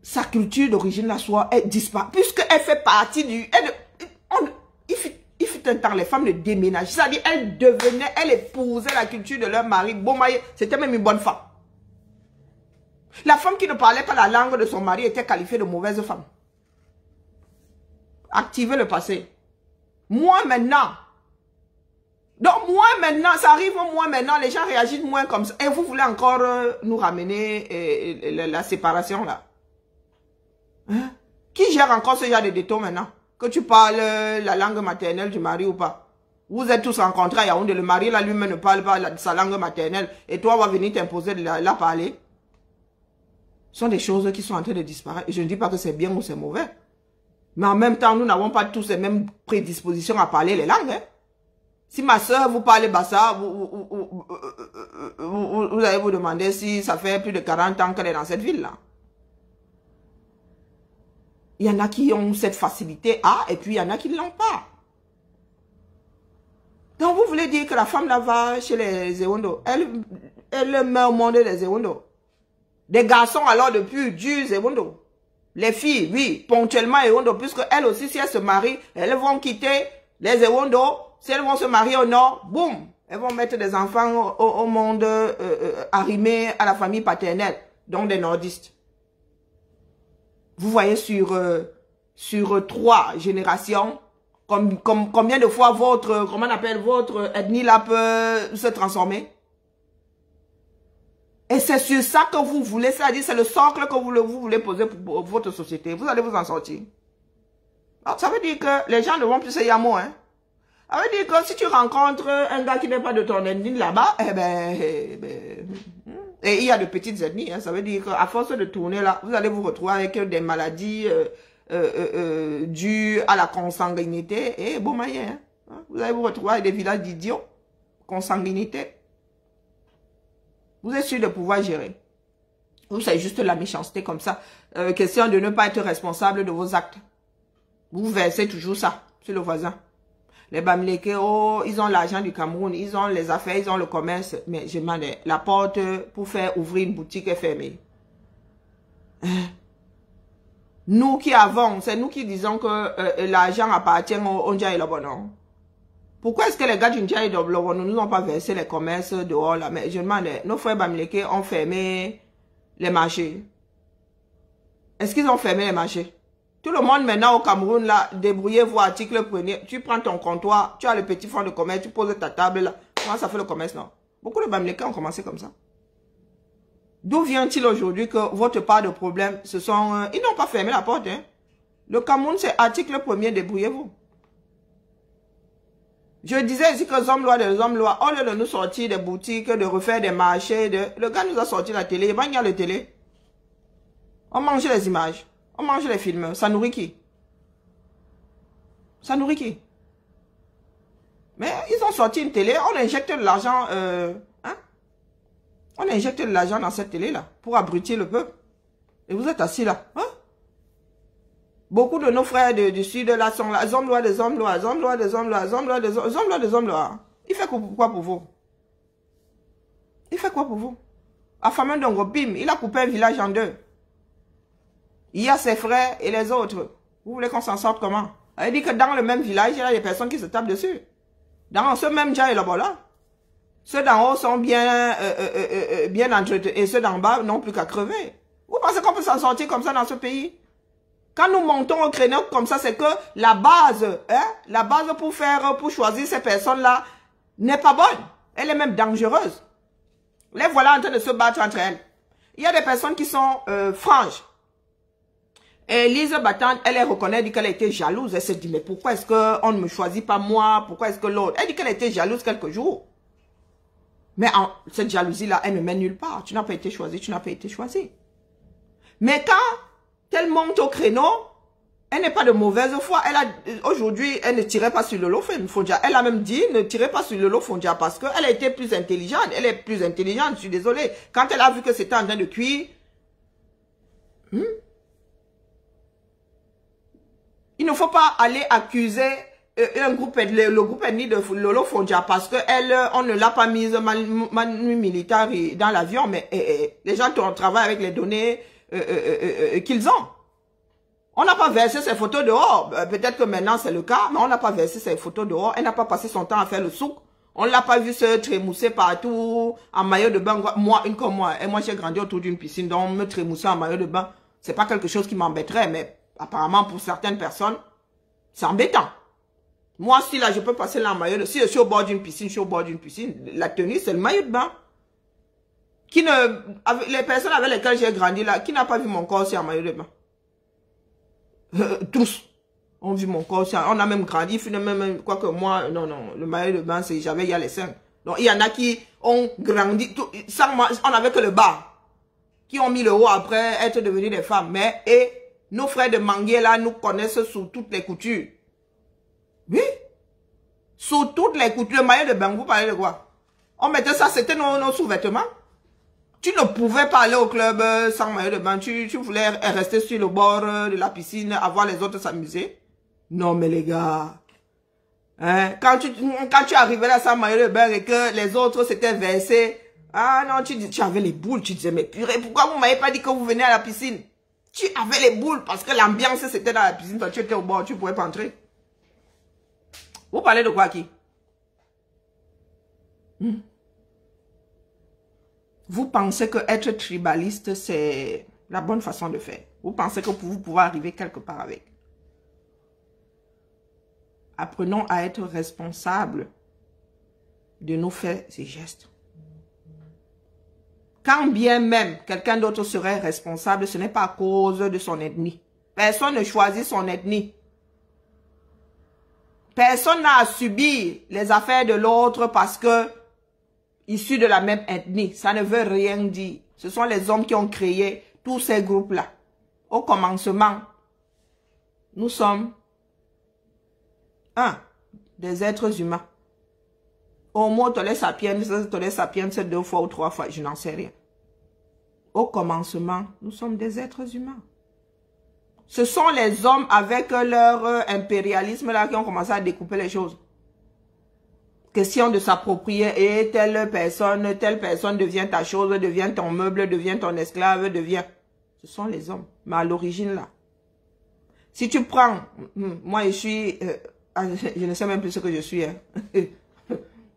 sa culture d'origine là soit disparue, puisqu'elle fait partie du... Il fut un temps, les femmes le déménagent. C'est-à-dire, elle épousait la culture de leur mari. Bon, c'était même une bonne femme. La femme qui ne parlait pas la langue de son mari était qualifiée de mauvaise femme. Activez le passé. Moi maintenant. Donc moi maintenant, ça arrive moi maintenant, les gens réagissent moins comme ça. Et vous voulez encore nous ramener la séparation là. Hein? Qui gère encore ce genre de détours maintenant? Que tu parles la langue maternelle du mari ou pas? Vous êtes tous rencontrés à Yaoundé, le mari là lui-même ne parle pas sa langue maternelle. Et toi, on va venir t'imposer de la parler. Ce sont des choses qui sont en train de disparaître. Et je ne dis pas que c'est bien ou c'est mauvais. Mais en même temps, nous n'avons pas tous les mêmes prédispositions à parler les langues. Hein? Si ma soeur vous parle bassa, vous allez vous demander si ça fait plus de 40 ans qu'elle est dans cette ville-là. Il y en a qui ont cette facilité et puis il y en a qui ne l'ont pas. Donc vous voulez dire que la femme là va chez les Ewondo, elle met au monde des Ewondo. Des garçons alors depuis du Ewondo. Les filles, oui, ponctuellement Ewondo, puisque elles aussi, si elles se marient, elles vont quitter les Ewondo. Si elles vont se marier au nord, boum, elles vont mettre des enfants au monde arrimés à la famille paternelle, donc des nordistes. Vous voyez sur 3 générations, combien de fois votre ethnie là peut se transformer? Et c'est sur ça que vous voulez, c'est-à-dire c'est le socle que vous voulez poser pour votre société. Vous allez vous en sortir. Alors, ça veut dire que les gens ne vont plus se yamo, hein. Ça veut dire que si tu rencontres un gars qui n'est pas de ton ethnie là-bas, Et il y a de petites ethnies. Hein. Ça veut dire qu'à force de tourner là, vous allez vous retrouver avec des maladies dues à la consanguinité. Et bon, hein. Vous allez vous retrouver avec des villages d'idiots. Consanguinité. Vous êtes sûr de pouvoir gérer. Vous, c'est juste la méchanceté comme ça. Question de ne pas être responsable de vos actes. Vous versez toujours ça sur le voisin. Les Bamileke, oh, ils ont l'argent du Cameroun, ils ont les affaires, ils ont le commerce. Mais je demande, la porte pour faire ouvrir une boutique est fermée. Nous qui avons, c'est nous qui disons que l'argent appartient au Ndja et Lobono. Pourquoi est-ce que les gars du Ndja et Lobono ne nous ont pas versé les commerces dehors là? Mais je demande, nos frères Bamileke ont fermé les marchés. Est-ce qu'ils ont fermé les marchés? Tout le monde maintenant au Cameroun, là, débrouillez-vous, article premier. Tu prends ton comptoir, tu as le petit fonds de commerce, tu poses ta table là. Comment ça fait le commerce, non? Beaucoup de Bamileke ont commencé comme ça. D'où vient-il aujourd'hui que votre part de problème, ce sont... ils n'ont pas fermé la porte, hein. Le Cameroun, c'est article premier, débrouillez-vous. Je disais ici que les hommes lois, au lieu de nous sortir des boutiques, de refaire des marchés, le gars nous a sorti la télé, il y a la télé. On mange les images. On mange les films. Ça nourrit qui? Ça nourrit qui? Mais ils ont sorti une télé. On injecte de l'argent. Hein? On injecte de l'argent dans cette télé-là. Pour abrutir le peuple. Et vous êtes assis là. Hein? Beaucoup de nos frères du sud là sont là. Hommes lois des hommes lois. Hommes lois des hommes lois. Hommes lois des hommes lois des hommes lois. Il fait quoi pour vous? Il fait quoi pour vous? Afamé Dongo, bim. Il a coupé un village en deux. Il y a ses frères et les autres. Vous voulez qu'on s'en sorte comment? Elle dit que dans le même village, il y a des personnes qui se tapent dessus. Dans ce même Ndja et là-bas, ceux d'en haut sont bien entretenus et ceux d'en bas n'ont plus qu'à crever. Vous pensez qu'on peut s'en sortir comme ça dans ce pays? Quand nous montons au créneau comme ça, c'est que la base pour choisir ces personnes-là n'est pas bonne. Elle est même dangereuse. Les voilà en train de se battre entre elles. Il y a des personnes qui sont franches. Et Lise Battante, elle les reconnaît, elle dit qu'elle a été jalouse. Elle se dit, mais pourquoi est-ce qu'on ne me choisit pas moi? Pourquoi est-ce que l'autre? Elle dit qu'elle a été jalouse quelques jours. Mais cette jalousie-là, elle ne mène nulle part. Tu n'as pas été choisi, tu n'as pas été choisi. Mais quand elle monte au créneau, elle n'est pas de mauvaise foi. Aujourd'hui, elle ne tirait pas sur le lot Fondia. Elle a même dit, ne tirez pas sur le lot Fondia parce qu'elle a été plus intelligente. Elle est plus intelligente, je suis désolée. Quand elle a vu que c'était en train de cuire, il ne faut pas aller accuser le groupe ethnique de Lolo Fondia parce qu'on ne l'a pas mise militaire dans l'avion, mais les gens travaillent avec les données qu'ils ont. On n'a pas versé ses photos dehors. Peut-être que maintenant c'est le cas, mais on n'a pas versé ses photos dehors. Elle n'a pas passé son temps à faire le souk. On ne l'a pas vu se trémousser partout en maillot de bain. Moi, une comme moi. Et moi, j'ai grandi autour d'une piscine, donc me trémousser en maillot de bain, c'est pas quelque chose qui m'embêterait, mais apparemment, pour certaines personnes, c'est embêtant. Moi, si là, je peux passer là en maillot de bain. Si je suis au bord d'une piscine, je suis au bord d'une piscine. La tenue, c'est le maillot de bain. Les personnes avec lesquelles j'ai grandi là, qui n'a pas vu mon corps aussi en maillot de bain? Tous ont vu mon corps aussi. On a même grandi, finalement, quoi que moi, non, le maillot de bain, c'est j'avais, il y a les seins. Donc, il y en a qui ont grandi, sans moi, on avait que le bas. Qui ont mis le haut après être devenus des femmes. Mais, nos frères de Mangué, là, nous connaissent sous toutes les coutures. Oui. Sous toutes les coutures. Le maillot de bain, vous parlez de quoi? On mettait ça, c'était nos sous-vêtements. Tu ne pouvais pas aller au club sans maillot de bain. Tu voulais rester sur le bord de la piscine, avoir les autres s'amuser. Non, mais les gars. Hein? Quand tu arrivais là sans maillot de bain et que les autres s'étaient versés. Ah non, tu avais les boules. Tu disais, mais purée, pourquoi vous ne m'avez pas dit que vous venez à la piscine? Tu avais les boules parce que l'ambiance c'était dans la piscine. Toi, tu étais au bord, tu ne pouvais pas entrer. Vous parlez de quoi qui? Vous pensez que être tribaliste, c'est la bonne façon de faire. Vous pensez que vous pouvez arriver quelque part avec. Apprenons à être responsables de nos faits et gestes. Quand bien même quelqu'un d'autre serait responsable, ce n'est pas à cause de son ethnie. Personne ne choisit son ethnie. Personne n'a à subir les affaires de l'autre parce que issus de la même ethnie. Ça ne veut rien dire. Ce sont les hommes qui ont créé tous ces groupes-là. Au commencement, nous sommes des êtres humains. Homo sapiens 2 fois ou 3 fois, je n'en sais rien. Au commencement, nous sommes des êtres humains. Ce sont les hommes avec leur impérialisme là qui ont commencé à découper les choses. Question de s'approprier et telle personne devient ta chose, devient ton meuble, devient ton esclave, devient... Ce sont les hommes, mais à l'origine là. Si tu prends... moi je suis... je ne sais même plus ce que je suis. Hein.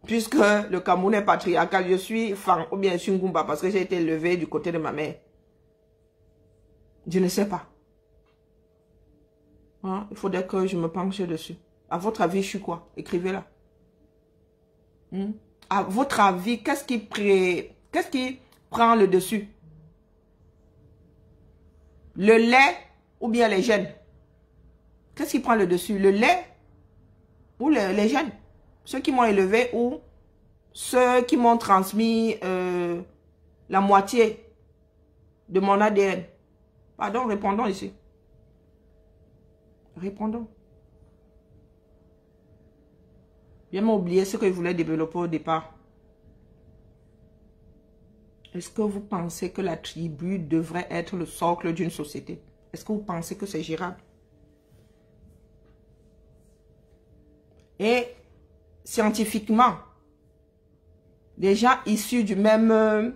Puisque le Cameroun est patriarcal, je suis Fang ou bien Shungumba parce que j'ai été élevé du côté de ma mère. Je ne sais pas. Hein? Il faudrait que je me penche dessus. À votre avis, je suis quoi? Écrivez-la. À votre avis, qu'est-ce qui prend le dessus? Le lait ou bien les gènes? Qu'est-ce qui prend le dessus? Le lait ou les gènes? Ceux qui m'ont élevé ou ceux qui m'ont transmis la moitié de mon ADN? Pardon, répondons ici. Répondons. J'ai même oublié ce que je voulais développer au départ. Est-ce que vous pensez que la tribu devrait être le socle d'une société? Est-ce que vous pensez que c'est gérable? Et scientifiquement, les gens issus du même,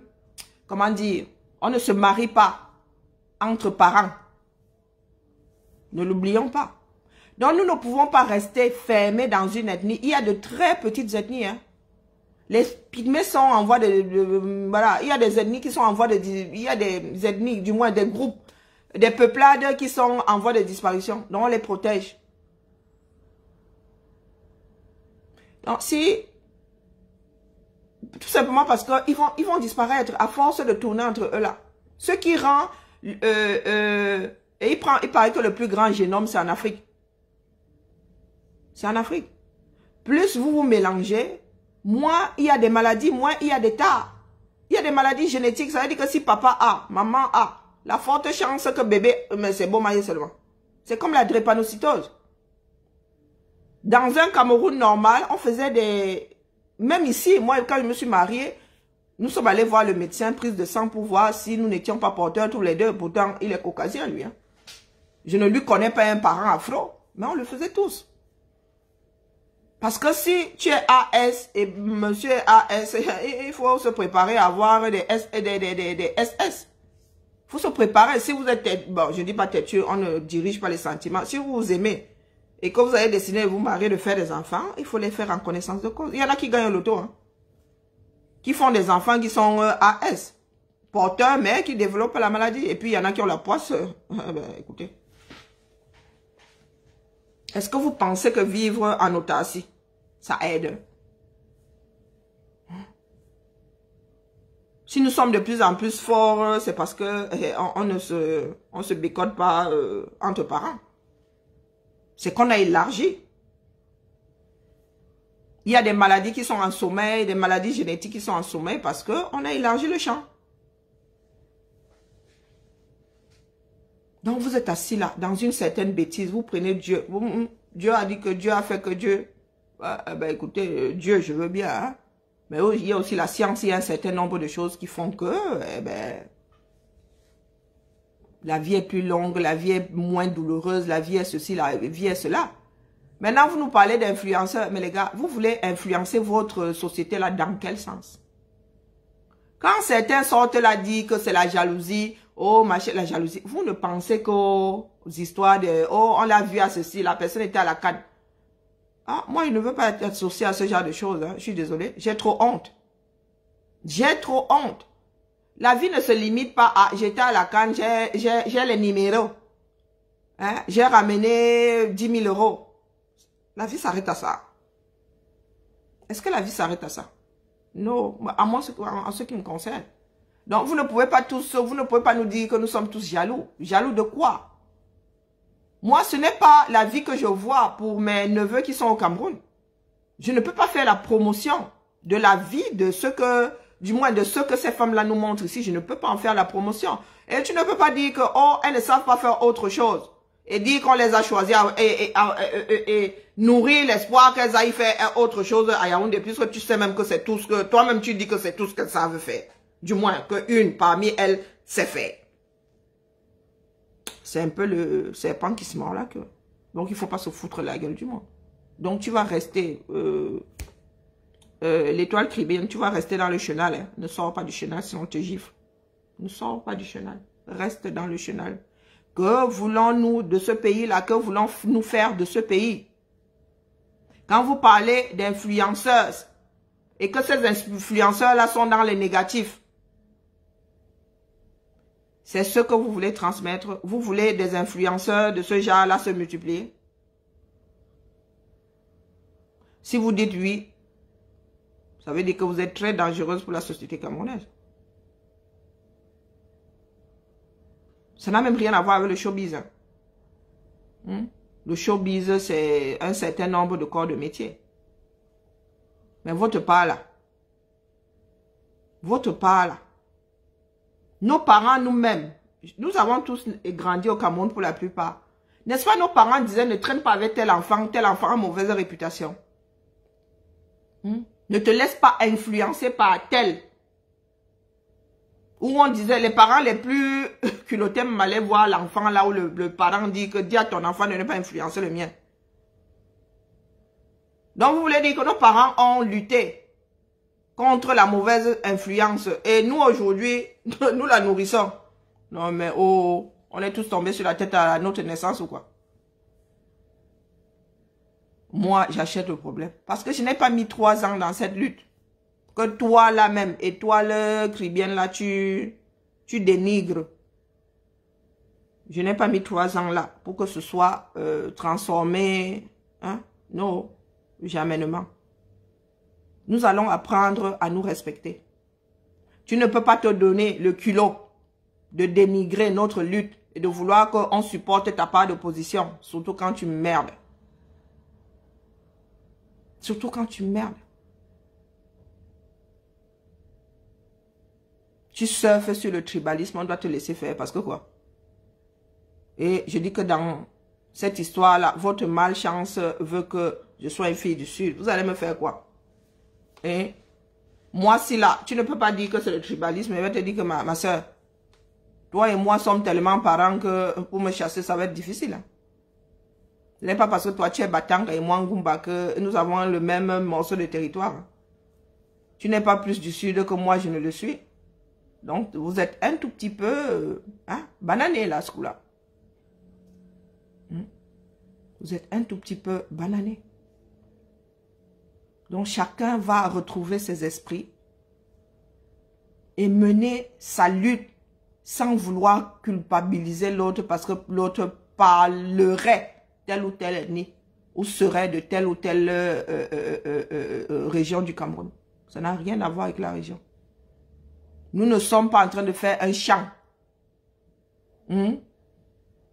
comment dire, on ne se marie pas entre parents. Ne l'oublions pas. Donc, nous ne pouvons pas rester fermés dans une ethnie. Il y a de très petites ethnies. Hein. Les pygmées sont en voie voilà, il y a des ethnies qui sont en voie de... Il y a des ethnies, du moins des groupes, des peuplades qui sont en voie de disparition. Donc, on les protège. Donc, si... Tout simplement parce qu'ils vont disparaître à force de tourner entre eux là. Ce qui rend... et il paraît que le plus grand génome, c'est en Afrique. C'est en Afrique. Plus vous vous mélangez, moins il y a des maladies, moins il y a des tas. Il y a des maladies génétiques, ça veut dire que si papa a, maman a, la forte chance que bébé, mais c'est bon marié seulement. C'est comme la drépanocytose. Dans un Cameroun normal, on faisait des... Même ici, moi, quand je me suis mariée, nous sommes allés voir le médecin, prise de sang pour voir si nous n'étions pas porteurs tous les deux. Pourtant, il est caucasien, lui. Hein. Je ne lui connais pas un parent afro, mais on le faisait tous. Parce que si tu es AS et monsieur est AS, il faut se préparer à avoir des SS. Il faut se préparer. Si vous êtes, bon, je ne dis pas têtu, on ne dirige pas les sentiments. Si vous vous aimez et que vous avez décidé de vous marier, de faire des enfants, il faut les faire en connaissance de cause. Il y en a qui gagnent l'auto, hein, qui font des enfants qui sont AS, porteurs, mais qui développent la maladie. Et puis, il y en a qui ont la poisse. Ben, écoutez. Est-ce que vous pensez que vivre en autarcie, ça aide? Si nous sommes de plus en plus forts, c'est parce que on ne se bécote pas entre parents. C'est qu'on a élargi. Il y a des maladies qui sont en sommeil, des maladies génétiques qui sont en sommeil parce qu'on a élargi le champ. Donc vous êtes assis là, dans une certaine bêtise, vous prenez Dieu. Dieu a dit que Dieu a fait que Dieu. Ben écoutez, Dieu, je veux bien. Hein? Mais il y a aussi la science, il y a un certain nombre de choses qui font que la vie est plus longue, la vie est moins douloureuse, la vie est ceci, la vie est cela. Maintenant, vous nous parlez d'influenceurs. Mais les gars, vous voulez influencer votre société là dans quel sens? Quand certains sortent là, disent que c'est la jalousie, oh, machin, la jalousie, vous ne pensez qu'aux histoires de, oh, on l'a vu à ceci, la personne était à la canne. Ah, moi, je ne veux pas être associé à ce genre de choses, hein. Je suis désolé. J'ai trop honte. J'ai trop honte. La vie ne se limite pas à, j'étais à la canne, j'ai les numéros. Hein? J'ai ramené 10 000 €. La vie s'arrête à ça. Est-ce que la vie s'arrête à ça? Non, à moi, en ce qui me concerne. Donc, vous ne pouvez pas nous dire que nous sommes tous jaloux. Jaloux de quoi? Moi, ce n'est pas la vie que je vois pour mes neveux qui sont au Cameroun. Je ne peux pas faire la promotion de la vie, de ce que, du moins de ce que ces femmes-là nous montrent ici. Je ne peux pas en faire la promotion. Et tu ne peux pas dire que, oh, elles ne savent pas faire autre chose. Et dire qu'on les a choisies et nourrir l'espoir qu'elles aillent faire autre chose à Yaoundé, puisque tu sais même que c'est tout ce que, toi-même tu dis que c'est tout ce qu'elles savent faire. Du moins, qu'une parmi elles sait faire. C'est un peu le serpent qui se mord là. Donc, il ne faut pas se foutre la gueule du monde. Donc, tu vas rester, l'étoile tribune, tu vas rester dans le chenal. Hein. Ne sors pas du chenal, sinon on te gifle. Ne sors pas du chenal. Reste dans le chenal. Que voulons-nous de ce pays-là? Que voulons-nous faire de ce pays? Quand vous parlez d'influenceuses, et que ces influenceurs-là sont dans les négatifs, c'est ce que vous voulez transmettre. Vous voulez des influenceurs de ce genre-là se multiplier. Si vous dites oui, ça veut dire que vous êtes très dangereuse pour la société camerounaise. Ça n'a même rien à voir avec le showbiz. Hein? Le showbiz, c'est un certain nombre de corps de métier. Mais votre part là, nos parents nous-mêmes, nous avons tous grandi au Cameroun pour la plupart. N'est-ce pas, nos parents disaient, ne traîne pas avec tel enfant a mauvaise réputation. Ne te laisse pas influencer par tel. Où on disait, les parents les plus culottés m'allaient voir l'enfant là où le parent dit que dis à ton enfant de ne pas influencer le mien. Donc vous voulez dire que nos parents ont lutté contre la mauvaise influence. Et nous aujourd'hui, nous la nourrissons. Non mais oh, on est tous tombés sur la tête à notre naissance ou quoi? Moi, j'achète le problème. Parce que je n'ai pas mis 3 ans dans cette lutte. Que toi là même, et toi le Cribien là, tu dénigres. Je n'ai pas mis 3 ans là pour que ce soit transformé. Hein? Non, jamais. Nous allons apprendre à nous respecter. Tu ne peux pas te donner le culot de dénigrer notre lutte et de vouloir qu'on supporte ta part de position, surtout quand tu merdes. Surtout quand tu merdes. Tu surfes sur le tribalisme, on doit te laisser faire parce que quoi? Et je dis que dans cette histoire-là, votre malchance veut que je sois une fille du Sud. Vous allez me faire quoi? Et moi, si là, tu ne peux pas dire que c'est le tribalisme, je vais te dire que ma soeur, toi et moi sommes tellement parents que pour me chasser, ça va être difficile. Hein? Ce n'est pas parce que toi tu es Batanga et moi Ngumba que nous avons le même morceau de territoire. Hein? Tu n'es pas plus du Sud que moi, je ne le suis. Donc, vous êtes un tout petit peu banané là, ce coup-là. Vous êtes un tout petit peu banané. Donc, chacun va retrouver ses esprits et mener sa lutte sans vouloir culpabiliser l'autre parce que l'autre parlerait tel ou tel ethnie ou serait de telle ou telle région du Cameroun. Ça n'a rien à voir avec la région. Nous ne sommes pas en train de faire un chant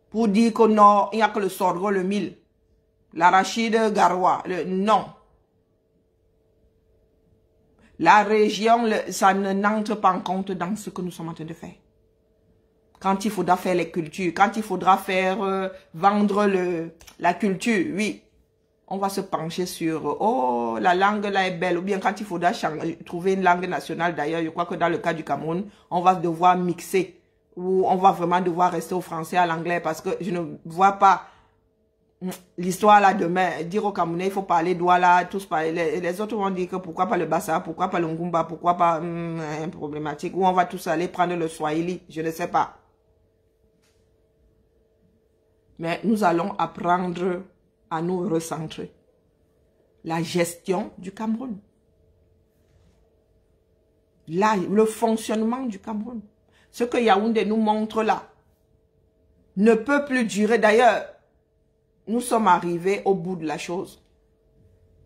pour dire que non, il n'y a que le sorgho, le mil, l'arachide garoua. Non. La région, ça n'entre pas en compte dans ce que nous sommes en train de faire. Quand il faudra faire les cultures, quand il faudra faire vendre la culture, oui. On va se pencher sur, oh, la langue là est belle. Ou bien quand il faudra trouver une langue nationale, d'ailleurs, je crois que dans le cas du Cameroun, on va devoir mixer. Ou on va vraiment devoir rester au français, à l'anglais, parce que je ne vois pas l'histoire là demain. Dire au Camerounais, il faut parler douala, tous parler. Les autres vont dire que pourquoi pas le Bassa, pourquoi pas le Ngumba, pourquoi pas un problématique. Ou on va tous aller prendre le Swahili, je ne sais pas. Mais nous allons apprendre à nous recentrer. La gestion du Cameroun. Là, le fonctionnement du Cameroun. Ce que Yaoundé nous montre là ne peut plus durer. D'ailleurs, nous sommes arrivés au bout de la chose.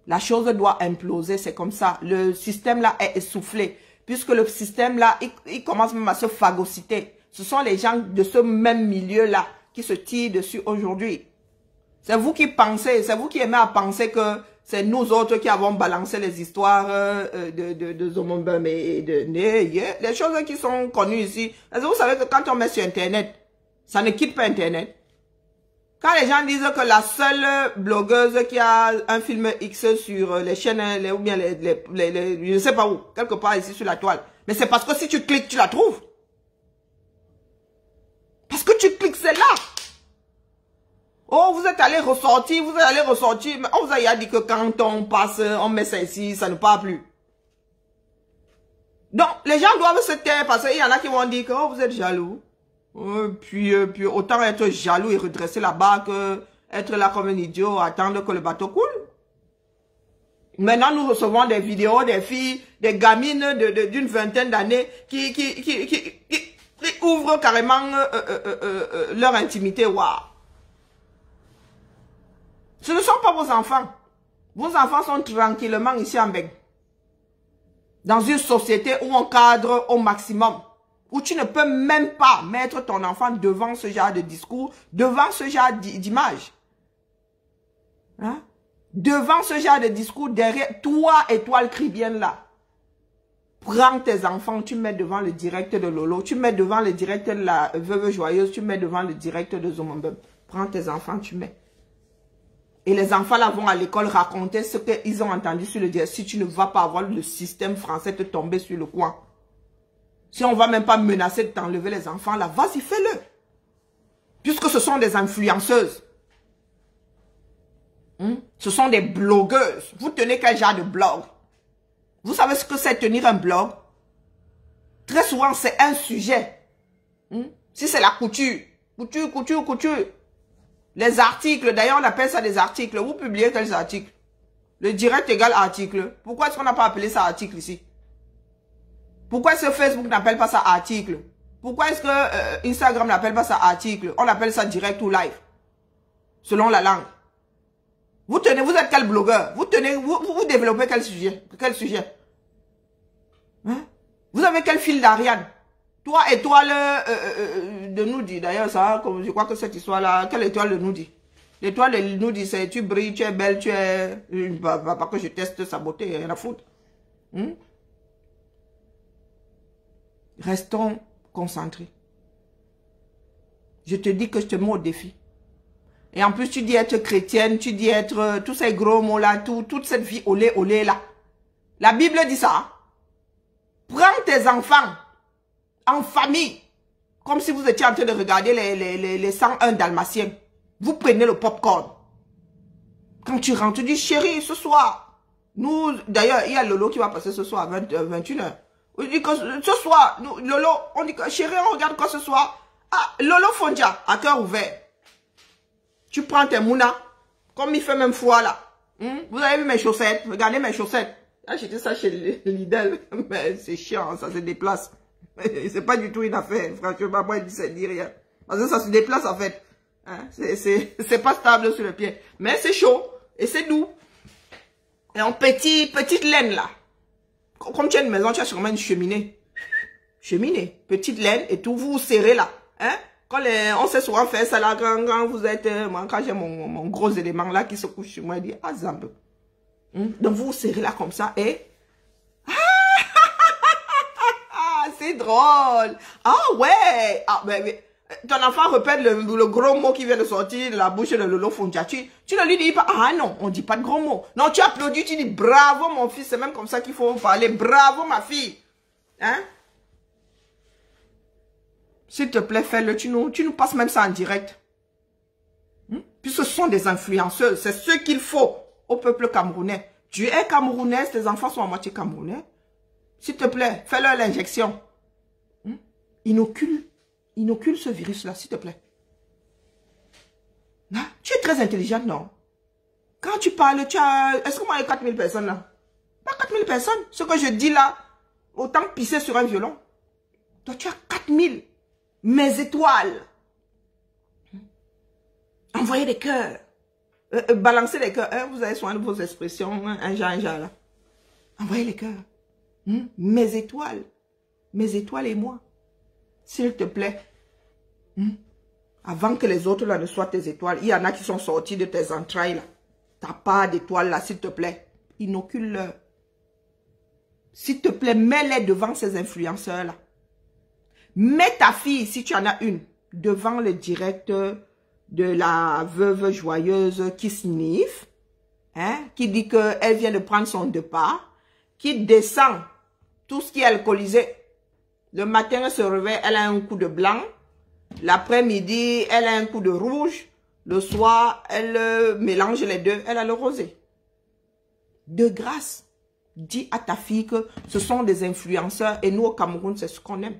La chose doit imploser, c'est comme ça. Le système là est essoufflé. Puisque le système là, il commence même à se phagocyter. Ce sont les gens de ce même milieu là qui se tirent dessus aujourd'hui. C'est vous qui pensez, c'est vous qui aimez à penser que c'est nous autres qui avons balancé les histoires de Zomombum et de Neye. Les choses qui sont connues ici. Parce que vous savez que quand on met sur Internet, ça ne quitte pas Internet. Quand les gens disent que la seule blogueuse qui a un film X sur les chaînes, ou bien je ne sais pas où, quelque part ici sur la toile. Mais c'est parce que si tu cliques, tu la trouves. Parce que tu cliques, c'est là. Oh, vous êtes allé ressortir, vous êtes allé ressortir. Mais on vous a dit que quand on passe, on met ça ici, ça ne part plus. Donc, les gens doivent se taire parce qu'il y en a qui vont dire que oh, vous êtes jaloux. Puis autant être jaloux et redresser la barre que être là comme un idiot, attendre que le bateau coule. Maintenant, nous recevons des vidéos des filles, des gamines d'une vingtaine d'années qui ouvrent carrément leur intimité. Waouh! Ce ne sont pas vos enfants. Vos enfants sont tranquillement ici en Beng. Dans une société où on cadre au maximum. Où tu ne peux même pas mettre ton enfant devant ce genre de discours, devant ce genre d'image. Hein? Devant ce genre de discours, derrière toi, étoile cribienne là. Prends tes enfants, tu mets devant le direct de Lolo, tu mets devant le direct de la Veuve Joyeuse, tu mets devant le direct de Zomombum. Prends tes enfants, tu mets. Et les enfants là vont à l'école raconter ce qu'ils ont entendu sur le direct. Si tu ne vas pas avoir le système français te tomber sur le coin. Si on ne va même pas menacer de t'enlever les enfants là, vas-y, fais-le. Puisque ce sont des influenceuses. Ce sont des blogueuses. Vous tenez quel genre de blog? Vous savez ce que c'est tenir un blog? Très souvent, c'est un sujet. Si c'est la couture. Couture. Les articles, d'ailleurs, on appelle ça des articles. Vous publiez quels articles? Le direct égale article. Pourquoi est-ce qu'on n'a pas appelé ça article ici? Pourquoi est-ce que Facebook n'appelle pas ça article? Pourquoi est-ce que Instagram n'appelle pas ça article? On appelle ça direct ou live. Selon la langue. Vous êtes quel blogueur? Vous développez quel sujet? Quel sujet? Hein? Vous avez quel fil d'Ariane? Toi, étoile de Noudi. D'ailleurs, ça, je crois que cette histoire-là, quelle étoile de Noudi? L'étoile de Noudi, c'est tu brilles, tu es belle, tu es... Pas que je teste sa beauté, rien à foutre. Restons concentrés. Je te dis que je te mets au défi. Et en plus, tu dis être chrétienne, tu dis être tous ces gros mots-là, toute cette vie olé là. La Bible dit ça. Prends tes enfants en famille, comme si vous étiez en train de regarder les 101 Dalmatiens. Vous prenez le popcorn. Quand tu rentres, tu dis, chérie, ce soir, nous, d'ailleurs, il y a Lolo qui va passer ce soir à 21h. On dit que ce soir, nous, Lolo, on dit que chérie, on regarde quoi ce soir? Ah, Lolo Fondia, à cœur ouvert. Tu prends tes mounas, comme il fait même froid là. Vous avez vu mes chaussettes? Regardez mes chaussettes. J'ai acheté ça chez Lidl, mais c'est chiant, ça se déplace. C'est pas du tout une affaire, franchement, moi, ça dit rien. Parce que ça se déplace en fait. Hein? C'est pas stable sur le pied. Mais c'est chaud, et c'est doux. Et en petite laine là. Comme tu as une maison, tu as sûrement une cheminée. Cheminée, petite laine, et tout, vous serrez là. Hein? Quand on sait souvent faire ça là, quand vous êtes, moi, quand j'ai mon gros élément là qui se couche sur moi, il dit, ah, Zambe. Donc vous serrez là comme ça, et c'est drôle. Ah ouais. Ah, mais, ton enfant répète le gros mot qui vient de sortir de la bouche de Lolo Fondia. Tu ne lui dis pas, ah non, on ne dit pas de gros mots. Non, tu applaudis, tu dis, bravo mon fils, c'est même comme ça qu'il faut parler. Bravo ma fille. Hein? S'il te plaît, fais-le. Tu nous passes même ça en direct. Puisque ce sont des influenceuses. C'est ce qu'il faut au peuple camerounais. Tu es camerounaise, tes enfants sont à moitié camerounais. S'il te plaît, fais-leur l'injection. Inocule ce virus-là, s'il te plaît. Hein? Tu es très intelligente, non? Quand tu parles, est-ce que moi, il y a 4000 personnes là? Pas 4000 personnes. Ce que je dis là, autant pisser sur un violon. Toi, tu as 4000. Mes étoiles. Envoyez des cœurs. Balancez les cœurs. Vous avez soin de vos expressions. Un genre là. Envoyez les cœurs. Mes étoiles. Mes étoiles et moi. S'il te plaît. Avant que les autres là ne soient tes étoiles. Il y en a qui sont sortis de tes entrailles là. ta part d'étoile là, s'il te plaît. Inocule-leur. S'il te plaît, mets-les devant ces influenceurs-là. Mets ta fille, si tu en as une, devant le direct de la veuve joyeuse qui sniffe, hein, qui dit qu'elle vient de prendre son départ, qui descend tout ce qui est alcoolisé. Le matin, elle se réveille, elle a un coup de blanc. L'après-midi, elle a un coup de rouge. Le soir, elle mélange les deux, elle a le rosé. De grâce, dis à ta fille que ce sont des influenceurs et nous au Cameroun, c'est ce qu'on aime.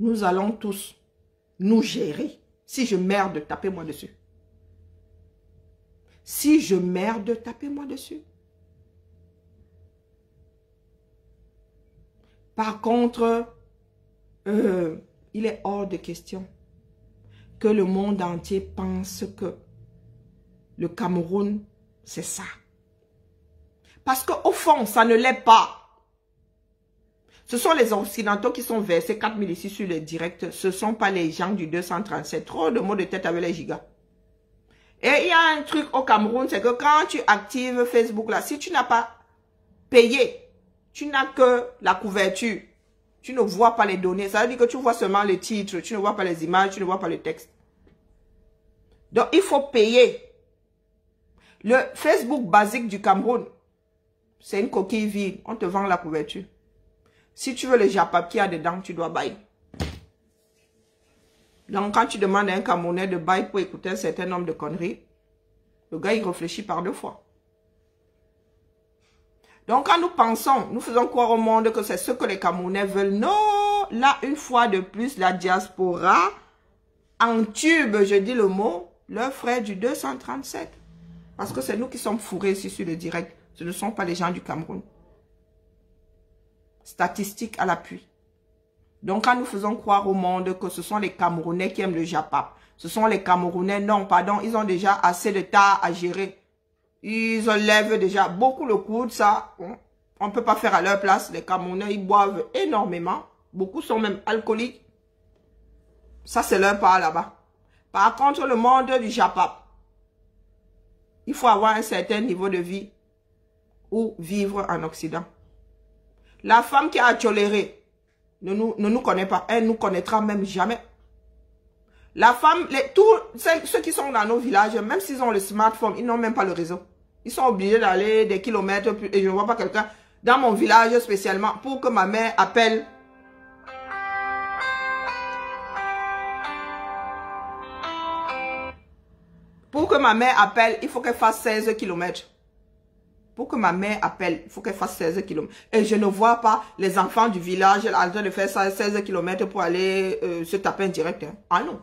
Nous allons tous nous gérer. Si je merde, tapez-moi dessus. Si je merde, tapez-moi dessus. Par contre, il est hors de question que le monde entier pense que le Cameroun, c'est ça. Parce qu'au fond, ça ne l'est pas. Ce sont les Occidentaux qui sont versés 4000 ici sur les directs. Ce ne sont pas les gens du 237. Trop de mots de tête avec les gigas. Et il y a un truc au Cameroun, c'est que quand tu actives Facebook là, si tu n'as pas payé, tu n'as que la couverture. Tu ne vois pas les données. Ça veut dire que tu vois seulement les titres. Tu ne vois pas les images, tu ne vois pas le texte. Donc, il faut payer. Le Facebook basique du Cameroun, c'est une coquille vide. On te vend la couverture. Si tu veux le japap qu'il y a dedans, tu dois bailler. Donc, quand tu demandes à un Camerounais de bailler pour écouter un certain nombre de conneries, le gars, il réfléchit par deux fois. Donc, quand nous pensons, nous faisons croire au monde que c'est ce que les Camerounais veulent. Non, là, une fois de plus, la diaspora entube, je dis le mot, leurs frères du 237. Parce que c'est nous qui sommes fourrés ici sur le direct. Ce ne sont pas les gens du Cameroun. Statistiques à l'appui. Donc, quand nous faisons croire au monde que ce sont les Camerounais qui aiment le japap, ce sont les Camerounais, non, pardon, ils ont déjà assez de tas à gérer. Ils enlèvent déjà beaucoup le coude, ça, on ne peut pas faire à leur place. Les Camerounais, ils boivent énormément. Beaucoup sont même alcooliques. Ça, c'est leur part là-bas. Par contre, le monde du japap, il faut avoir un certain niveau de vie ou vivre en Occident. La femme qui a toléré ne nous connaît pas. Elle ne nous connaîtra même jamais. La femme, ceux qui sont dans nos villages, même s'ils ont le smartphone, ils n'ont même pas le réseau. Ils sont obligés d'aller des kilomètres et je ne vois pas quelqu'un dans mon village spécialement pour que ma mère appelle. Pour que ma mère appelle, il faut qu'elle fasse 16 kilomètres. Pour que ma mère appelle, il faut qu'elle fasse 16 km. Et je ne vois pas les enfants du village en train de faire ça 16 km pour aller se taper un direct. Hein. Ah non.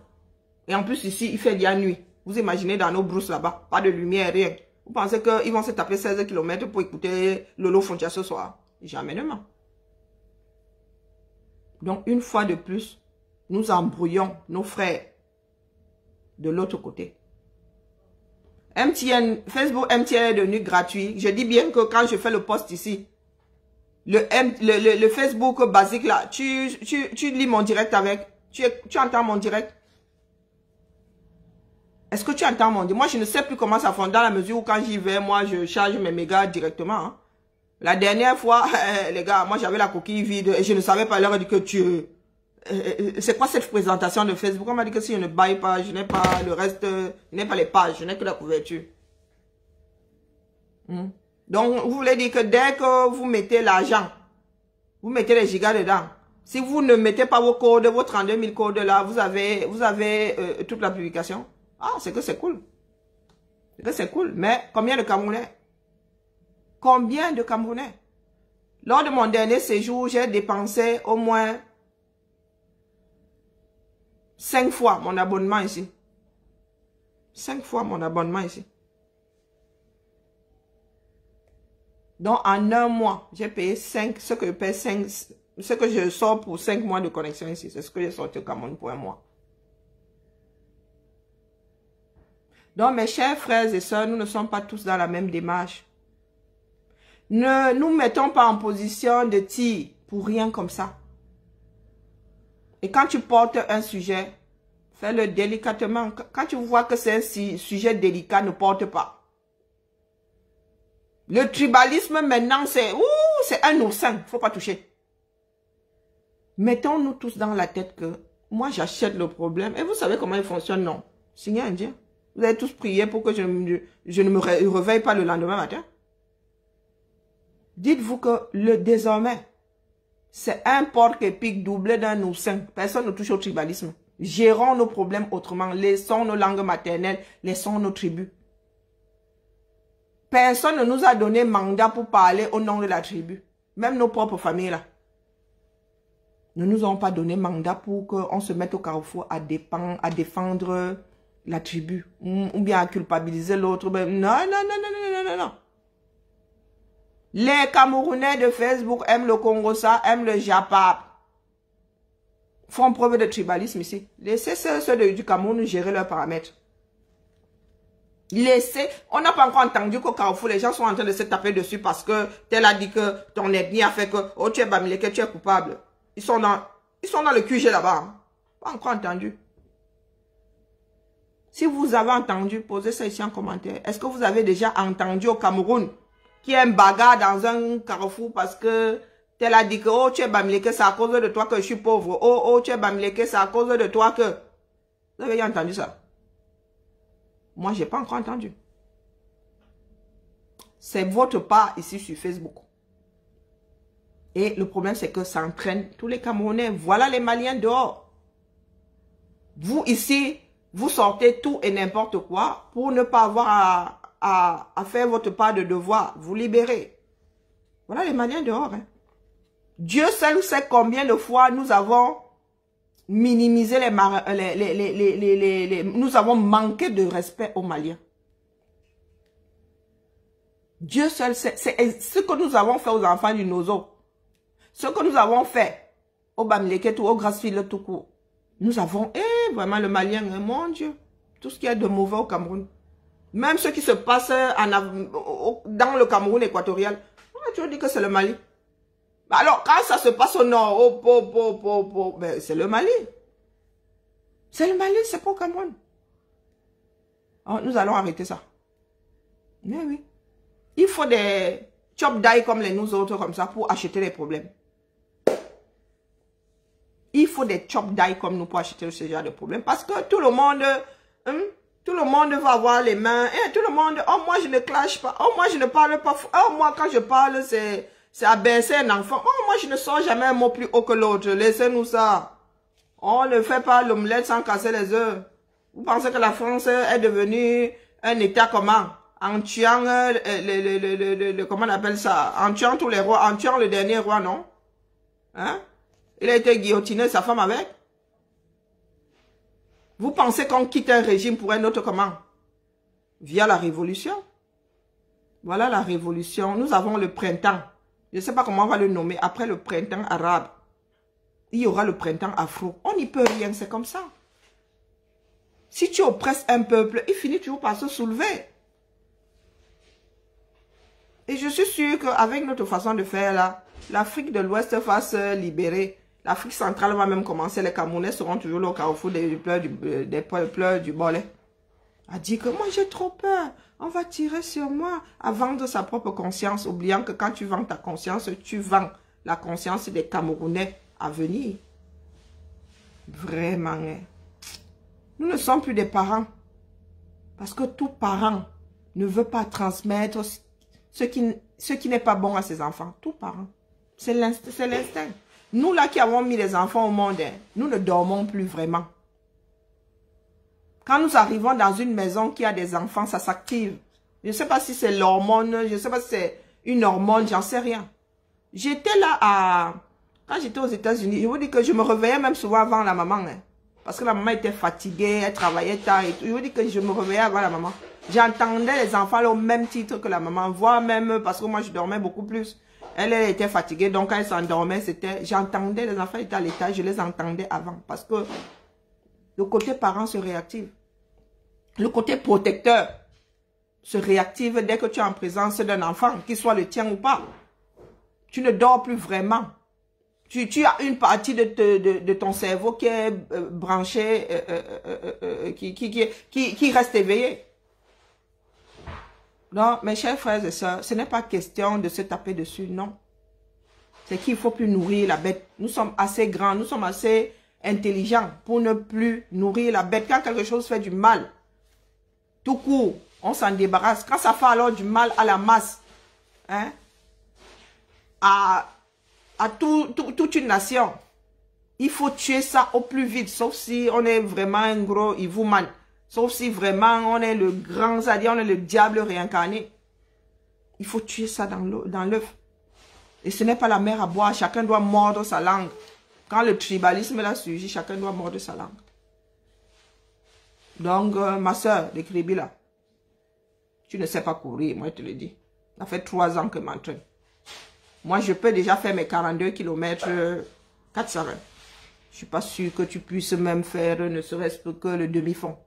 Et en plus ici, il fait bien nuit. Vous imaginez dans nos brousses là-bas, pas de lumière, rien. Vous pensez qu'ils vont se taper 16 km pour écouter Lolo Fontia ce soir? Jamais de main. Donc une fois de plus, nous embrouillons nos frères de l'autre côté. MTN, Facebook MTN est devenu gratuit. Je dis bien que quand je fais le post ici, le Facebook basique là, tu lis mon direct avec, tu entends mon direct. Est-ce que tu entends mon direct? Moi, je ne sais plus comment ça fonctionne dans la mesure où quand j'y vais, moi, je charge mes mégas directement. Hein. La dernière fois, les gars, moi, j'avais la coquille vide et je ne savais pas l'heure que tu... c'est quoi cette présentation de Facebook? On m'a dit que si je ne baille pas, je n'ai pas le reste, je n'ai pas les pages, je n'ai que la couverture. Donc, vous voulez dire que dès que vous mettez l'argent, vous mettez les gigas dedans. Si vous ne mettez pas vos codes, vos 32 000 codes là, vous avez toute la publication. Ah, c'est que c'est cool. C'est que c'est cool. Mais combien de Camerounais? Combien de Camerounais? Lors de mon dernier séjour, j'ai dépensé au moins 5 fois mon abonnement ici. 5 fois mon abonnement ici. Donc, en un mois, j'ai payé 5, ce que je paye 5, ce que je sors pour 5 mois de connexion ici. C'est ce que j'ai sorti au Cameroun pour un mois. Donc, mes chers frères et sœurs, nous ne sommes pas tous dans la même démarche. Ne nous mettons pas en position de tir pour rien comme ça. Et quand tu portes un sujet, fais-le délicatement. Quand tu vois que c'est un sujet délicat, ne porte pas. Le tribalisme maintenant, c'est un oursin. Il ne faut pas toucher. Mettons-nous tous dans la tête que moi, j'achète le problème. Et vous savez comment il fonctionne, non? Signez indien. Vous avez tous prié pour que je ne me réveille pas le lendemain matin. Dites-vous que désormais, c'est un porc épic doublé d'un oursin. Personne ne touche au tribalisme. Gérons nos problèmes autrement. Laissons nos langues maternelles. Laissons nos tribus. Personne ne nous a donné mandat pour parler au nom de la tribu. Même nos propres familles là. Ne nous ont pas donné mandat pour qu'on se mette au carrefour à défendre la tribu. Ou bien à culpabiliser l'autre. Non, non, non, non, non, non, non. Les Camerounais de Facebook aiment le Congo, ça, aiment le Japap. Font preuve de tribalisme ici. Laissez ceux du Cameroun gérer leurs paramètres. Laissez. On n'a pas encore entendu qu'au Carrefour, les gens sont en train de se taper dessus parce que tel a dit que ton ethnie a fait que oh, tu es Bamileke, tu es coupable. Ils sont dans le QG là-bas. Hein. Pas encore entendu. Si vous avez entendu, posez ça ici en commentaire. Est-ce que vous avez déjà entendu au Cameroun qu'il y a un bagarre dans un carrefour parce que tel a dit que oh, tu es Bamileke, c'est à cause de toi que je suis pauvre. Oh, tu es Bamileke, c'est à cause de toi que... Vous avez entendu ça? Moi, je n'ai pas encore entendu. C'est votre part ici sur Facebook. Et le problème, c'est que ça entraîne tous les Camerounais. Voilà les Maliens dehors. Vous, ici, vous sortez tout et n'importe quoi pour ne pas avoir à faire votre part de devoir. Vous libérer. Voilà les Maliens dehors. Hein. Dieu seul sait combien de fois nous avons minimisé nous avons manqué de respect aux Maliens. Dieu seul sait. C'est ce que nous avons fait aux enfants du Nozo. Ce que nous avons fait au Bamileke, au Grassfield, tout court. Nous avons, vraiment le Malien, mon Dieu, tout ce qui est de mauvais au Cameroun. Même ce qui se passe dans le Cameroun équatorial. Tu veux dire que c'est le Mali. Alors, quand ça se passe au nord, ben, c'est le Mali. C'est le Mali, c'est pas au Cameroun. Alors, nous allons arrêter ça. Mais oui. Il faut des chop die comme nous autres, comme ça, pour acheter les problèmes. Il faut des chop die comme nous pour acheter ce genre de problème. Parce que tout le monde va avoir les mains. Et tout le monde, oh moi je ne clash pas. Oh moi je ne parle pas. Oh moi quand je parle c'est abaisser un enfant. Oh moi je ne sors jamais un mot plus haut que l'autre. Laissez-nous ça. On ne fait pas l'omelette sans casser les œufs. Vous pensez que la France est devenue un État comment? En tuant comment on appelle ça? En tuant tous les rois. En tuant le dernier roi, non? Hein? Il a été guillotiné, sa femme avec. Vous pensez qu'on quitte un régime pour un autre comment? Via la révolution. Voilà la révolution. Nous avons le printemps. Je ne sais pas comment on va le nommer. Après le printemps arabe, il y aura le printemps afro. On n'y peut rien, c'est comme ça. Si tu oppresses un peuple, il finit toujours par se soulever. Et je suis sûre qu'avec notre façon de faire là, l'Afrique de l'Ouest va se libérer. L'Afrique centrale va même commencer. Les Camerounais seront toujours là au carrefour des pleurs du bolet. A dit que moi j'ai trop peur. On va tirer sur moi. À vendre sa propre conscience. Oubliant que quand tu vends ta conscience, tu vends la conscience des Camerounais à venir. Vraiment. Hein. Nous ne sommes plus des parents. Parce que tout parent ne veut pas transmettre ce qui n'est pas bon à ses enfants. Tout parent. C'est l'instinct. Nous là qui avons mis les enfants au monde, hein, nous ne dormons plus vraiment. Quand nous arrivons dans une maison qui a des enfants, ça s'active. Je ne sais pas si c'est l'hormone, je ne sais pas si c'est une hormone, j'en sais rien. J'étais là quand j'étais aux États-Unis, je vous dis que je me réveillais même souvent avant la maman. Hein, parce que la maman était fatiguée, elle travaillait tard et tout. Je vous dis que je me réveillais avant la maman. J'entendais les enfants là, au même titre que la maman, voire même parce que moi je dormais beaucoup plus. Elle était fatiguée, donc quand elle s'endormait, j'entendais les enfants étaient à l'étage, je les entendais avant. Parce que le côté parent se réactive. Le côté protecteur se réactive dès que tu es en présence d'un enfant, qu'il soit le tien ou pas. Tu ne dors plus vraiment. Tu as une partie de ton cerveau qui est branchée, qui reste éveillée. Non, mes chers frères et sœurs, ce n'est pas question de se taper dessus, non. C'est qu'il ne faut plus nourrir la bête. Nous sommes assez grands, nous sommes assez intelligents pour ne plus nourrir la bête. Quand quelque chose fait du mal, tout court, on s'en débarrasse. Quand ça fait alors du mal à la masse, hein, à toute une nation, il faut tuer ça au plus vite, sauf si on est vraiment un gros Ivouman. Sauf si vraiment on est le grand Zadi, on est le diable réincarné. Il faut tuer ça dans l'œuf. Et ce n'est pas la mer à boire, chacun doit mordre sa langue. Quand le tribalisme là surgit, chacun doit mordre sa langue. Donc, ma soeur de Kribila, tu ne sais pas courir, moi je te le dis. Ça fait 3 ans que je m'entraîne. Moi, je peux déjà faire mes 42 km 4 heures. Je ne suis pas sûr que tu puisses même faire ne serait-ce que le demi-fond.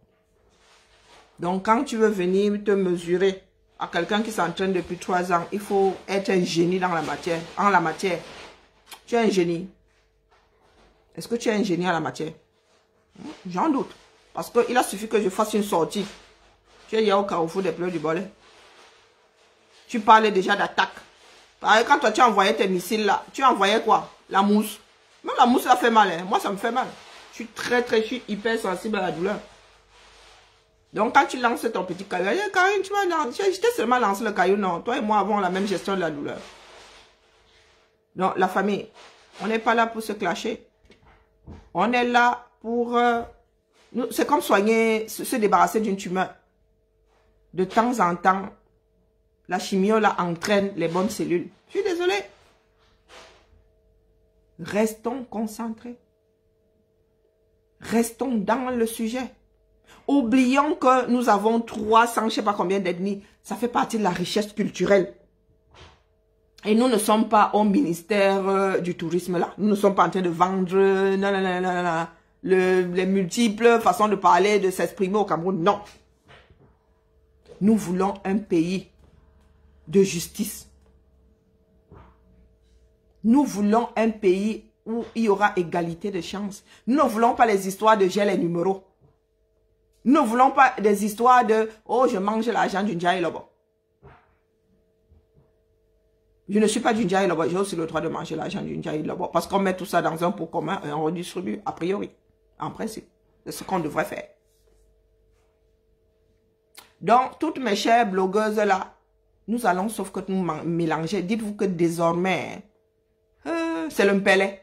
Donc, quand tu veux venir te mesurer à quelqu'un qui s'entraîne depuis 3 ans, il faut être un génie dans la matière. En la matière, tu es un génie. Est-ce que tu es un génie en la matière? J'en doute. Parce qu'il a suffi que je fasse une sortie. Tu es hier au carrefour des pleurs du Bollet. Tu parlais déjà d'attaque. Quand toi tu envoyais tes missiles là, tu envoyais quoi? La mousse. Même la mousse, ça fait mal. Hein. Moi, ça me fait mal. Je suis hyper sensible à la douleur. Donc, quand tu lances ton petit caillou, Karine, tu vas lancer. Je t'ai seulement lancé le caillou, non. Toi et moi avons la même gestion de la douleur. Donc, la famille, on n'est pas là pour se clasher. On est là pour... c'est comme soigner, se débarrasser d'une tumeur. De temps en temps, la chimio là entraîne les bonnes cellules. Je suis désolée. Restons concentrés. Restons dans le sujet. Oublions que nous avons 300, je ne sais pas combien d'ethnies. Ça fait partie de la richesse culturelle. Et nous ne sommes pas au ministère du tourisme là. Nous ne sommes pas en train de vendre les multiples façons de parler, de s'exprimer au Cameroun. Non. Nous voulons un pays de justice. Nous voulons un pays où il y aura égalité de chances. Nous ne voulons pas les histoires de gel et numéros. Nous ne voulons pas des histoires de « Oh, je mange l'argent du Ndiaye Lobo ». Je ne suis pas du Ndiaye Lobo, j'ai aussi le droit de manger l'argent du Ndiaye Lobo. Parce qu'on met tout ça dans un pot commun et on redistribue, a priori, en principe. C'est ce qu'on devrait faire. Donc, toutes mes chères blogueuses là, nous allons sauf que nous mélanger. Dites-vous que désormais, c'est le mpélé.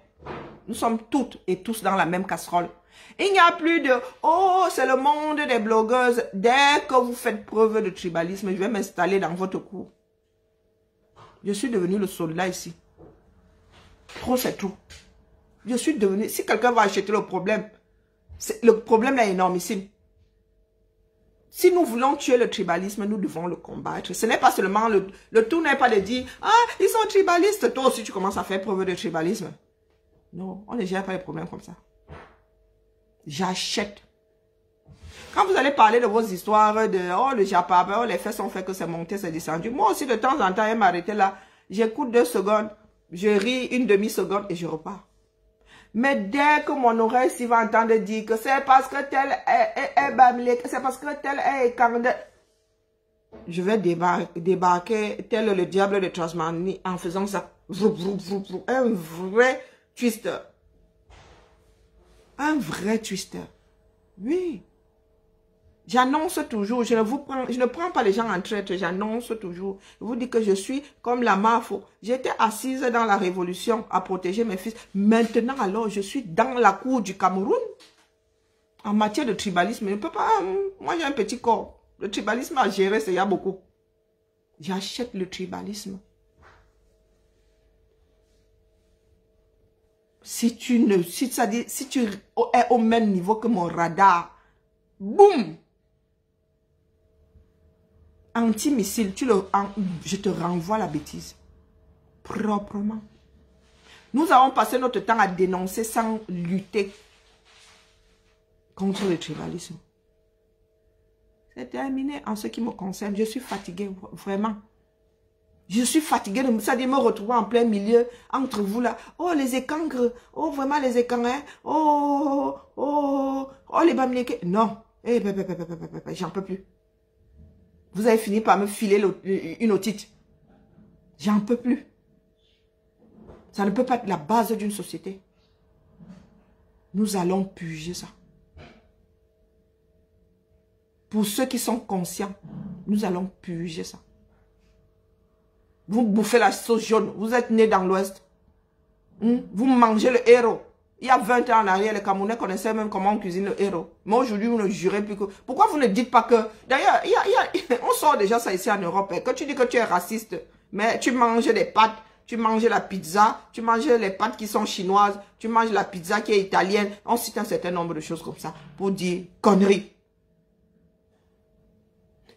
Nous sommes toutes et tous dans la même casserole. Il n'y a plus de « Oh, c'est le monde des blogueuses ». Dès que vous faites preuve de tribalisme, je vais m'installer dans votre cour. Je suis devenu le soldat ici. Trop, c'est trop. Je suis devenu... Si quelqu'un va acheter le problème est énormissime. Si nous voulons tuer le tribalisme, nous devons le combattre. Ce n'est pas seulement... Le tout n'est pas de dire « Ah, ils sont tribalistes ». Toi aussi, tu commences à faire preuve de tribalisme. Non, on ne gère pas les problèmes comme ça. J'achète. Quand vous allez parler de vos histoires de « Oh, le Japon, oh, les faits sont faits que c'est monté, c'est descendu ». Moi aussi, de temps en temps, elle m'arrêtait là. J'écoute 2 secondes, je ris une demi-seconde et je repars. Mais dès que mon oreille s'y va entendre dire que c'est parce que tel est bâmlé, c'est parce que tel est écandé, je vais débarquer tel le diable de Tasmanie en faisant ça. Un vrai twister. Un vrai twister. Oui. J'annonce toujours, je ne prends pas les gens en traître, j'annonce toujours. Je vous dis que je suis comme la Mafo. J'étais assise dans la révolution à protéger mes fils. Maintenant, alors, je suis dans la cour du Cameroun. En matière de tribalisme, je ne peux pas... Moi, j'ai un petit corps. Le tribalisme à gérer, c'est il y a beaucoup. J'achète le tribalisme. Si tu es au même niveau que mon radar, boum! Anti-missile, je te renvoie la bêtise. Proprement. Nous avons passé notre temps à dénoncer sans lutter contre le tribalisme. C'est terminé en ce qui me concerne. Je suis fatiguée, vraiment. Je suis fatiguée de ça, de me retrouver en plein milieu, entre vous là. Oh, les écancres. Oh, vraiment les écancres. Hein? Oh, les bamlékés. Non. Eh, j'en peux plus. Vous avez fini par me filer une otite. J'en peux plus. Ça ne peut pas être la base d'une société. Nous allons purger ça. Pour ceux qui sont conscients, nous allons purger ça. Vous bouffez la sauce jaune. Vous êtes né dans l'Ouest. Vous mangez le héros. Il y a 20 ans en arrière, les Camerounais connaissaient même comment on cuisine le héros. Mais aujourd'hui, vous ne jurez plus que... Pourquoi vous ne dites pas que... D'ailleurs, on sort déjà ça ici en Europe. Hein, que tu dis que tu es raciste, mais tu manges des pâtes, tu manges la pizza, tu manges les pâtes qui sont chinoises, tu manges la pizza qui est italienne. On cite un certain nombre de choses comme ça pour dire conneries.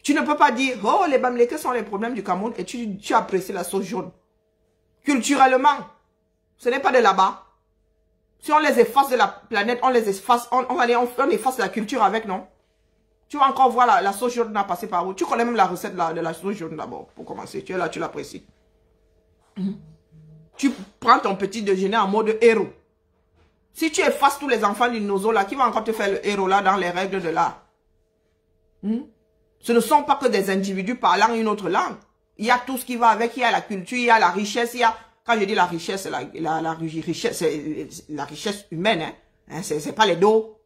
Tu ne peux pas dire, oh, les bamlékés sont les problèmes du Cameroun et tu apprécies la sauce jaune. Culturellement, ce n'est pas de là-bas. Si on les efface de la planète, on les efface, on efface la culture avec, non? Tu vas encore voir la sauce jaune passer par où? Tu connais même la recette de la sauce jaune d'abord, pour commencer. Tu es là, tu l'apprécies. Tu prends ton petit déjeuner en mode héros. Si tu effaces tous les enfants du nozo là, qui va encore te faire le héros là dans les règles de l'art? Ce ne sont pas que des individus parlant une autre langue. Il y a tout ce qui va avec, il y a la culture, il y a la richesse, il y a... Quand je dis la richesse, c'est la richesse humaine. Hein, c'est pas les dos.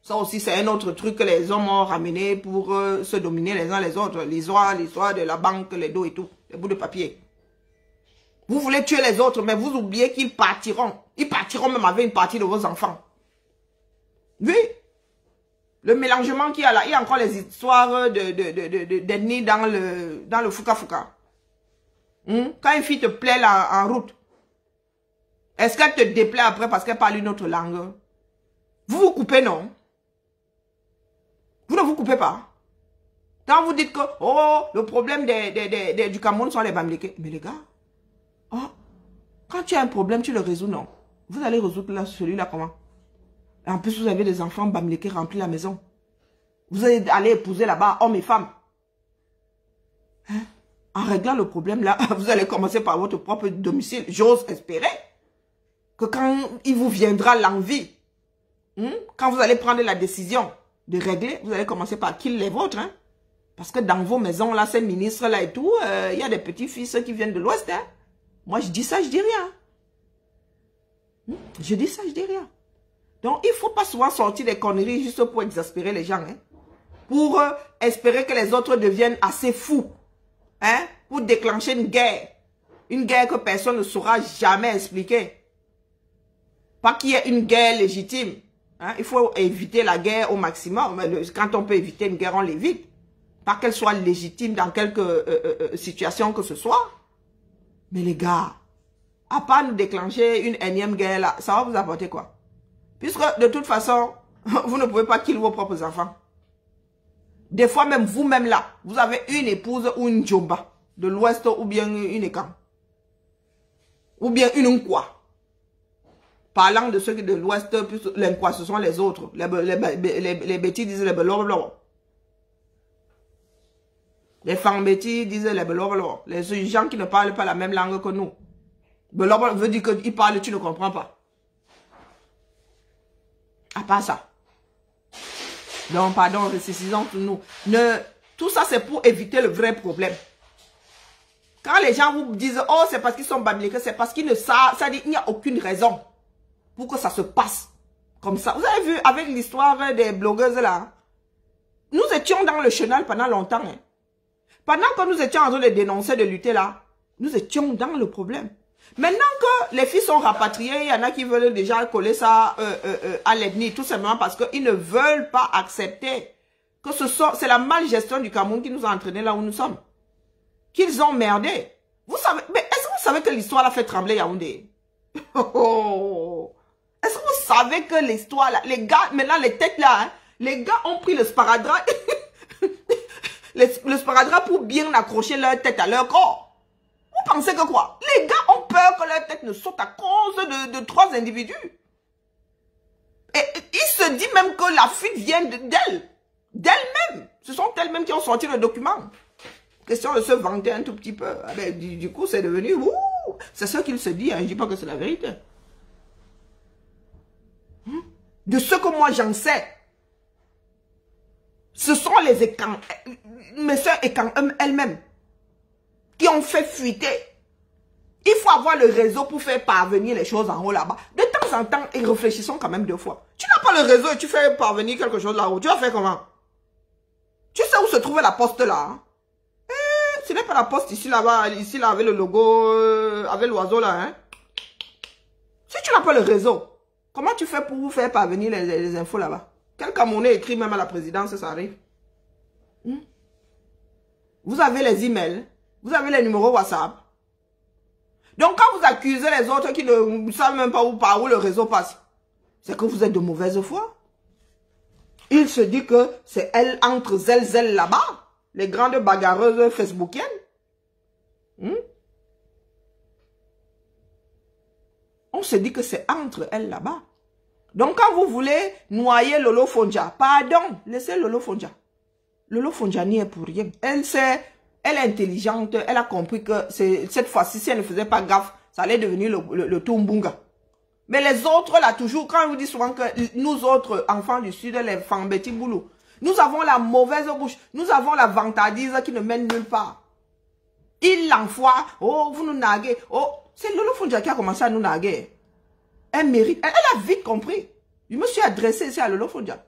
Ça aussi, c'est un autre truc que les hommes ont ramené pour se dominer les uns les autres. L'histoire de la banque, les dos et tout. Les bouts de papier. Vous voulez tuer les autres, mais vous oubliez qu'ils partiront. Ils partiront même avec une partie de vos enfants. Oui. Le mélangement qu'il y a là, il y a encore les histoires d'ennemis dans le Fuka-Fuka. Quand une fille te plaît là, en route, est-ce qu'elle te déplaît après parce qu'elle parle une autre langue? Vous vous coupez, non? Vous ne vous coupez pas. Quand vous dites que, oh, le problème du Cameroun sont les bamlékés. Mais les gars, oh, quand tu as un problème, tu le résous, non? Vous allez résoudre celui-là comment? Et en plus, vous avez des enfants bamlékés remplis la maison. Vous allez aller épouser là-bas, hommes et femmes. Hein? En réglant le problème là, vous allez commencer par votre propre domicile. J'ose espérer que quand il vous viendra l'envie, quand vous allez prendre la décision de régler, vous allez commencer par qui les vôtres. Hein? Parce que dans vos maisons là, ces ministres là et tout, il y a des petits-fils qui viennent de l'Ouest. Hein? Moi, je dis ça, je dis rien. Je dis ça, je dis rien. Donc, il ne faut pas souvent sortir des conneries juste pour exaspérer les gens. Hein? Pour espérer que les autres deviennent assez fous. Hein? Pour déclencher une guerre. Une guerre que personne ne saura jamais expliquer. Pas qu'il y ait une guerre légitime. Hein? Il faut éviter la guerre au maximum. Quand on peut éviter une guerre, on l'évite. Pas qu'elle soit légitime dans quelque situation que ce soit. Mais les gars, à part nous déclencher une énième guerre là, ça va vous apporter quoi? Puisque de toute façon, vous ne pouvez pas killer vos propres enfants. Des fois même vous-même là, vous avez une épouse ou une djomba de l'Ouest ou bien une écan. Ou bien une nkwa. Parlant de ceux de l'Ouest, les nkwa ce sont les autres. Les bêtis disent les beloblo. Les femmes bêtis disent les beloblo. Les gens qui ne parlent pas la même langue que nous. Beloblo veut dire qu'ils parlent, tu ne comprends pas. À part ça. Donc, pardon, récisons nous. Tout ça, c'est pour éviter le vrai problème. Quand les gens vous disent, oh, c'est parce qu'ils sont bamlékés, c'est parce qu'ils ne savent, ça dit, il n'y a aucune raison pour que ça se passe comme ça. Vous avez vu, avec l'histoire des blogueuses là, nous étions dans le chenal pendant longtemps. Hein. Pendant que nous étions en train de dénoncer, de lutter là, nous étions dans le problème. Maintenant que les filles sont rapatriées, il y en a qui veulent déjà coller ça à l'ethnie, tout simplement parce qu'ils ne veulent pas accepter que c'est la malgestion du Cameroun qui nous a entraînés là où nous sommes. Qu'ils ont merdé. Vous savez, mais est-ce que vous savez que l'histoire a fait trembler Yaoundé? Est-ce que vous savez que l'histoire là, les gars, maintenant les têtes là, hein, les gars ont pris le sparadrap, le sparadrap pour bien accrocher leur tête à leur corps. Vous pensez que quoi? Les gars ont peur que leur tête ne saute à cause de 3 individus. Et il se dit même que la fuite vient d'elle. D'elle-même. Ce sont elles-mêmes qui ont sorti le document. question de se vanter un tout petit peu. Ah ben, du coup, c'est devenu, c'est ce qu'il se dit, hein, je ne dis pas que c'est la vérité. De ce que moi j'en sais, ce sont les écrans, mes soeurs écrans elles-mêmes, qui ont fait fuiter. Il faut avoir le réseau pour faire parvenir les choses en haut là-bas. De temps en temps, et réfléchissons quand même 2 fois. Tu n'as pas le réseau et tu fais parvenir quelque chose là-haut. Tu vas faire comment? Tu sais où se trouvait la poste là, hein? Ce n'est pas la poste ici là-bas, ici là avec le logo, avec l'oiseau là, hein? Si tu n'as pas le réseau, comment tu fais pour vous faire parvenir les infos là-bas? Quel Camerounais écrit même à la présidence, ça arrive? Vous avez les emails, vous avez les numéros WhatsApp. Donc quand vous accusez les autres qui ne savent même pas par où le réseau passe, c'est que vous êtes de mauvaise foi. Il se dit que c'est elle entre elles là-bas, les grandes bagarreuses facebookiennes. On se dit que c'est entre elles là-bas. Donc quand vous voulez noyer Lolo Fonja, pardon, laissez Lolo Fonja. Lolo Fonja n'y est pour rien. Elle est intelligente, elle a compris que cette fois-ci, si elle ne faisait pas gaffe, ça allait devenir le Tumbunga. Mais les autres, là, toujours, quand on vous dit souvent que nous autres, enfants du Sud, les Fambeti Boulou, nous avons la mauvaise bouche, nous avons la vantardise qui ne mène nulle part. Il l'envoie, oh, vous nous naguez, oh, c'est Lolo Fonja qui a commencé à nous naguer. Elle mérite, elle a vite compris. Je me suis adressée ici à Lolo Fonja.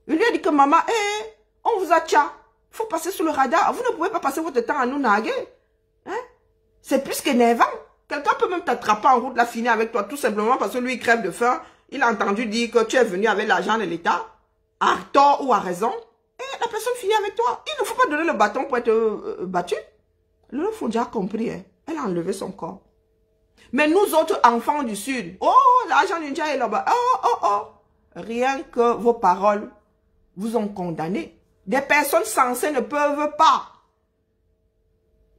Je lui ai dit que maman, on vous a tcha. Il faut passer sous le radar. Vous ne pouvez pas passer votre temps à nous naguer. Hein? C'est plus qu'énervant. Quelqu'un peut même t'attraper en route, la finir avec toi, tout simplement parce que lui, il crève de faim. Il a entendu dire que tu es venu avec l'argent de l'État, à tort ou à raison, et la personne finit avec toi. Il ne faut pas donner le bâton pour être battu. Le faut déjà compris, hein. Elle a enlevé son corps. Mais nous autres enfants du Sud, oh, l'argent ninja est là-bas, oh. Rien que vos paroles vous ont condamné. Des personnes sensées ne peuvent pas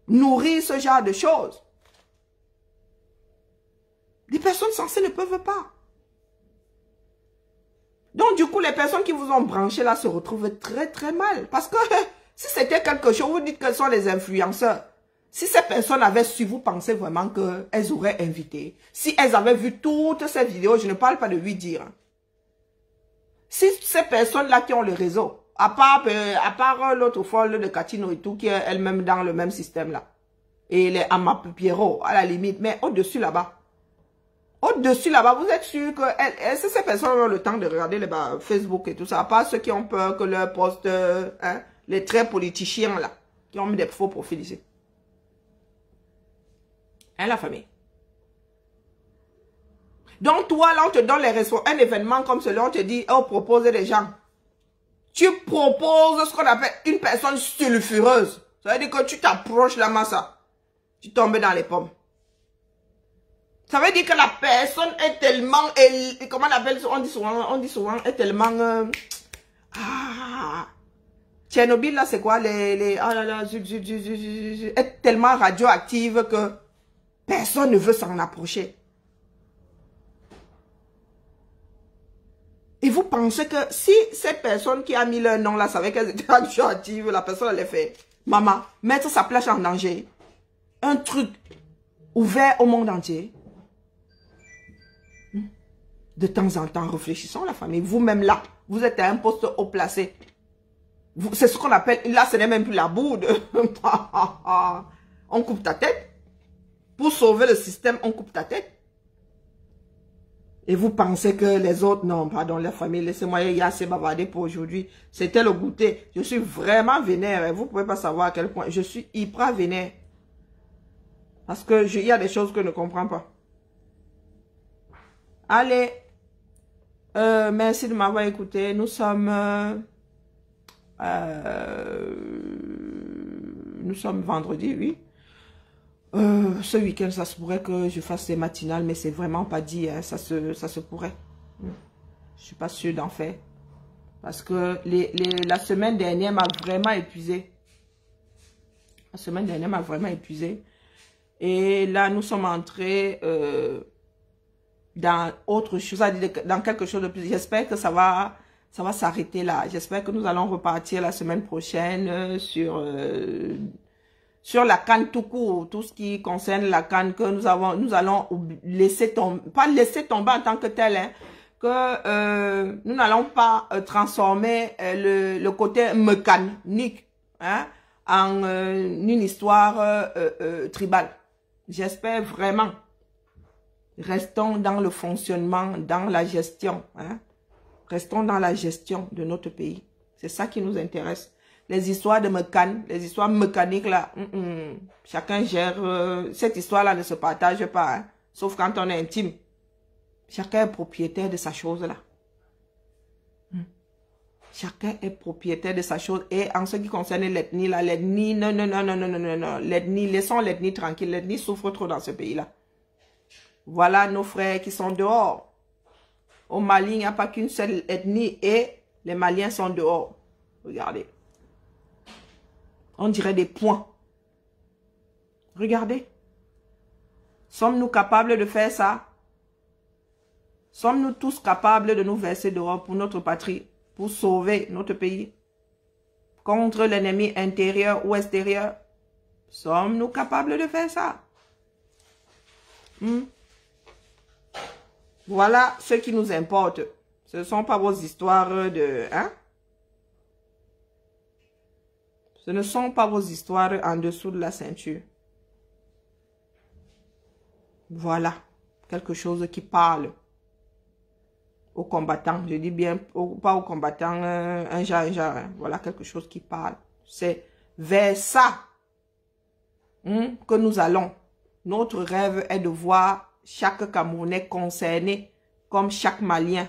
nourrir ce genre de choses. Des personnes sensées ne peuvent pas. Donc, du coup, les personnes qui vous ont branché là se retrouvent très, très mal. Parce que si c'était quelque chose, vous dites que ce sont les influenceurs. Si ces personnes avaient su, vous pensez vraiment qu'elles auraient invité. Si elles avaient vu toutes ces vidéos, je ne parle pas de lui dire. Si ces personnes-là qui ont le réseau, à part l'autre folle de Catino et tout, qui est elle-même dans le même système là. Et les Amap Pierrot, à la limite, mais au-dessus là-bas. Au-dessus là-bas, vous êtes sûr que ces personnes ont le temps de regarder les Facebook et tout ça, à part ceux qui ont peur que leur poste, les traits politiciens là, qui ont mis des faux profils ici. Hein, la famille. Donc toi, là, on te donne les ressources, un événement comme celui-là, on te dit, oh, propose des gens. Tu proposes ce qu'on appelle une personne sulfureuse. Ça veut dire que tu t'approches la masse, tu tombes dans les pommes. Ça veut dire que la personne est tellement, comment on appelle ça, on dit souvent, est tellement, Tchernobyl là, c'est quoi, est tellement radioactive que personne ne veut s'en approcher. Et vous pensez que si cette personne qui a mis leur nom là savait qu'elle était radioactive, la personne allait faire, maman, mettre sa plage en danger. Un truc ouvert au monde entier. De temps en temps, réfléchissons la famille. Vous-même là, vous êtes à un poste haut placé. C'est ce qu'on appelle, là ce n'est même plus la bourde. On coupe ta tête. Pour sauver le système, on coupe ta tête. Et vous pensez que les autres, non, pardon, la famille, laissez-moi, il y a assez bavardé pour aujourd'hui. C'était le goûter. Je suis vraiment vénère. Vous ne pouvez pas savoir à quel point. Je suis hyper vénère. Parce que il y a des choses que je ne comprends pas. Allez. Merci de m'avoir écouté. Nous sommes vendredi, oui. Ce week-end, ça se pourrait que je fasse des matinales, mais c'est vraiment pas dit, hein, ça se pourrait. Je suis pas sûre d'en faire. Parce que la semaine dernière m'a vraiment épuisée. La semaine dernière m'a vraiment épuisée. Et là, nous sommes entrés dans autre chose, dans quelque chose de plus. J'espère que ça va ça va s'arrêter là. J'espère que nous allons repartir la semaine prochaine sur la CAN tout court, tout ce qui concerne la CAN, que nous allons laisser tomber, pas laisser tomber en tant que tel, hein, que nous n'allons pas transformer le côté mécanique, hein, en une histoire tribale. J'espère vraiment. Restons dans le fonctionnement, dans la gestion, hein. Restons dans la gestion de notre pays. C'est ça qui nous intéresse. Les histoires de mécanique, les histoires mécaniques là, chacun gère. Cette histoire-là ne se partage pas, hein, sauf quand on est intime. Chacun est propriétaire de sa chose là. Chacun est propriétaire de sa chose. Et en ce qui concerne l'ethnie là, l'ethnie, non. L'ethnie, laissons l'ethnie tranquille. L'ethnie souffre trop dans ce pays-là. Voilà nos frères qui sont dehors. Au Mali, il n'y a pas qu'une seule ethnie et les Maliens sont dehors. Regardez. On dirait des points. Regardez. Sommes-nous capables de faire ça? Sommes-nous tous capables de nous verser dehors pour notre patrie, pour sauver notre pays contre l'ennemi intérieur ou extérieur? Sommes-nous capables de faire ça? Voilà ce qui nous importe. Ce ne sont pas vos histoires de... Hein? Ce ne sont pas vos histoires en dessous de la ceinture. Voilà. Quelque chose qui parle aux combattants. Je dis bien, pas aux combattants, un genre. Hein. Voilà quelque chose qui parle. C'est vers ça que nous allons. Notre rêve est de voir chaque Camerounais concerné comme chaque Malien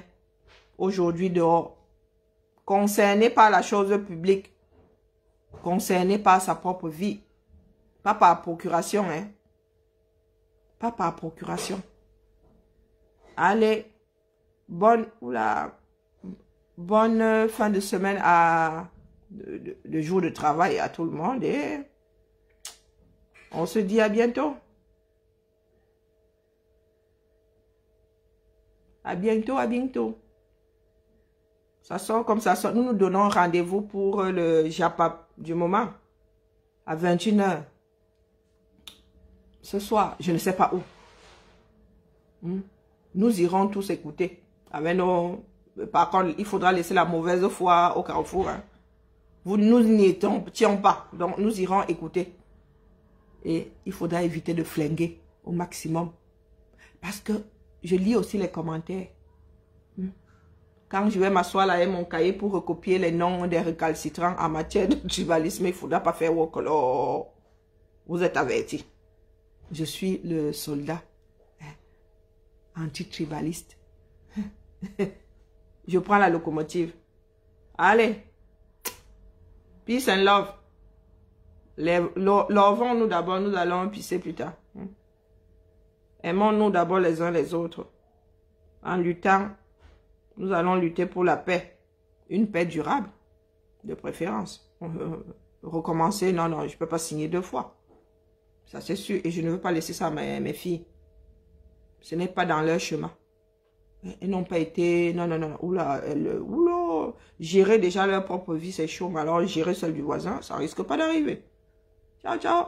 aujourd'hui dehors. Concerné par la chose publique. Concerné par sa propre vie. Pas par procuration, hein. Pas par procuration. Allez, bonne fin de semaine de jour de travail à tout le monde et on se dit à bientôt. À bientôt, à bientôt. Ça sort comme ça sort. Nous nous donnons rendez-vous pour le JAPAP du moment. À 21 h. Ce soir, je ne sais pas où. Nous irons tous écouter. Avec nos... Par contre, il faudra laisser la mauvaise foi au carrefour. Hein. Nous n'y étions pas. Donc, nous irons écouter. Et il faudra éviter de flinguer au maximum. Parce que je lis aussi les commentaires. Quand je vais m'asseoir là avec mon cahier pour recopier les noms des récalcitrants en matière de tribalisme, il ne faudra pas faire walk-along. Vous êtes avertis. Je suis le soldat anti-tribaliste. Je prends la locomotive. Allez. Peace and love. Lovons-nous d'abord, nous allons pisser plus tard. Aimons-nous d'abord les uns les autres. En luttant, nous allons lutter pour la paix. Une paix durable, de préférence. Recommencer, non, je ne peux pas signer 2 fois. Ça c'est sûr. Et je ne veux pas laisser ça à mes filles. Ce n'est pas dans leur chemin. Elles n'ont pas été... Non. Oula, gérer déjà leur propre vie, c'est chaud. Mais alors, gérer celle du voisin, ça risque pas d'arriver. Ciao, ciao.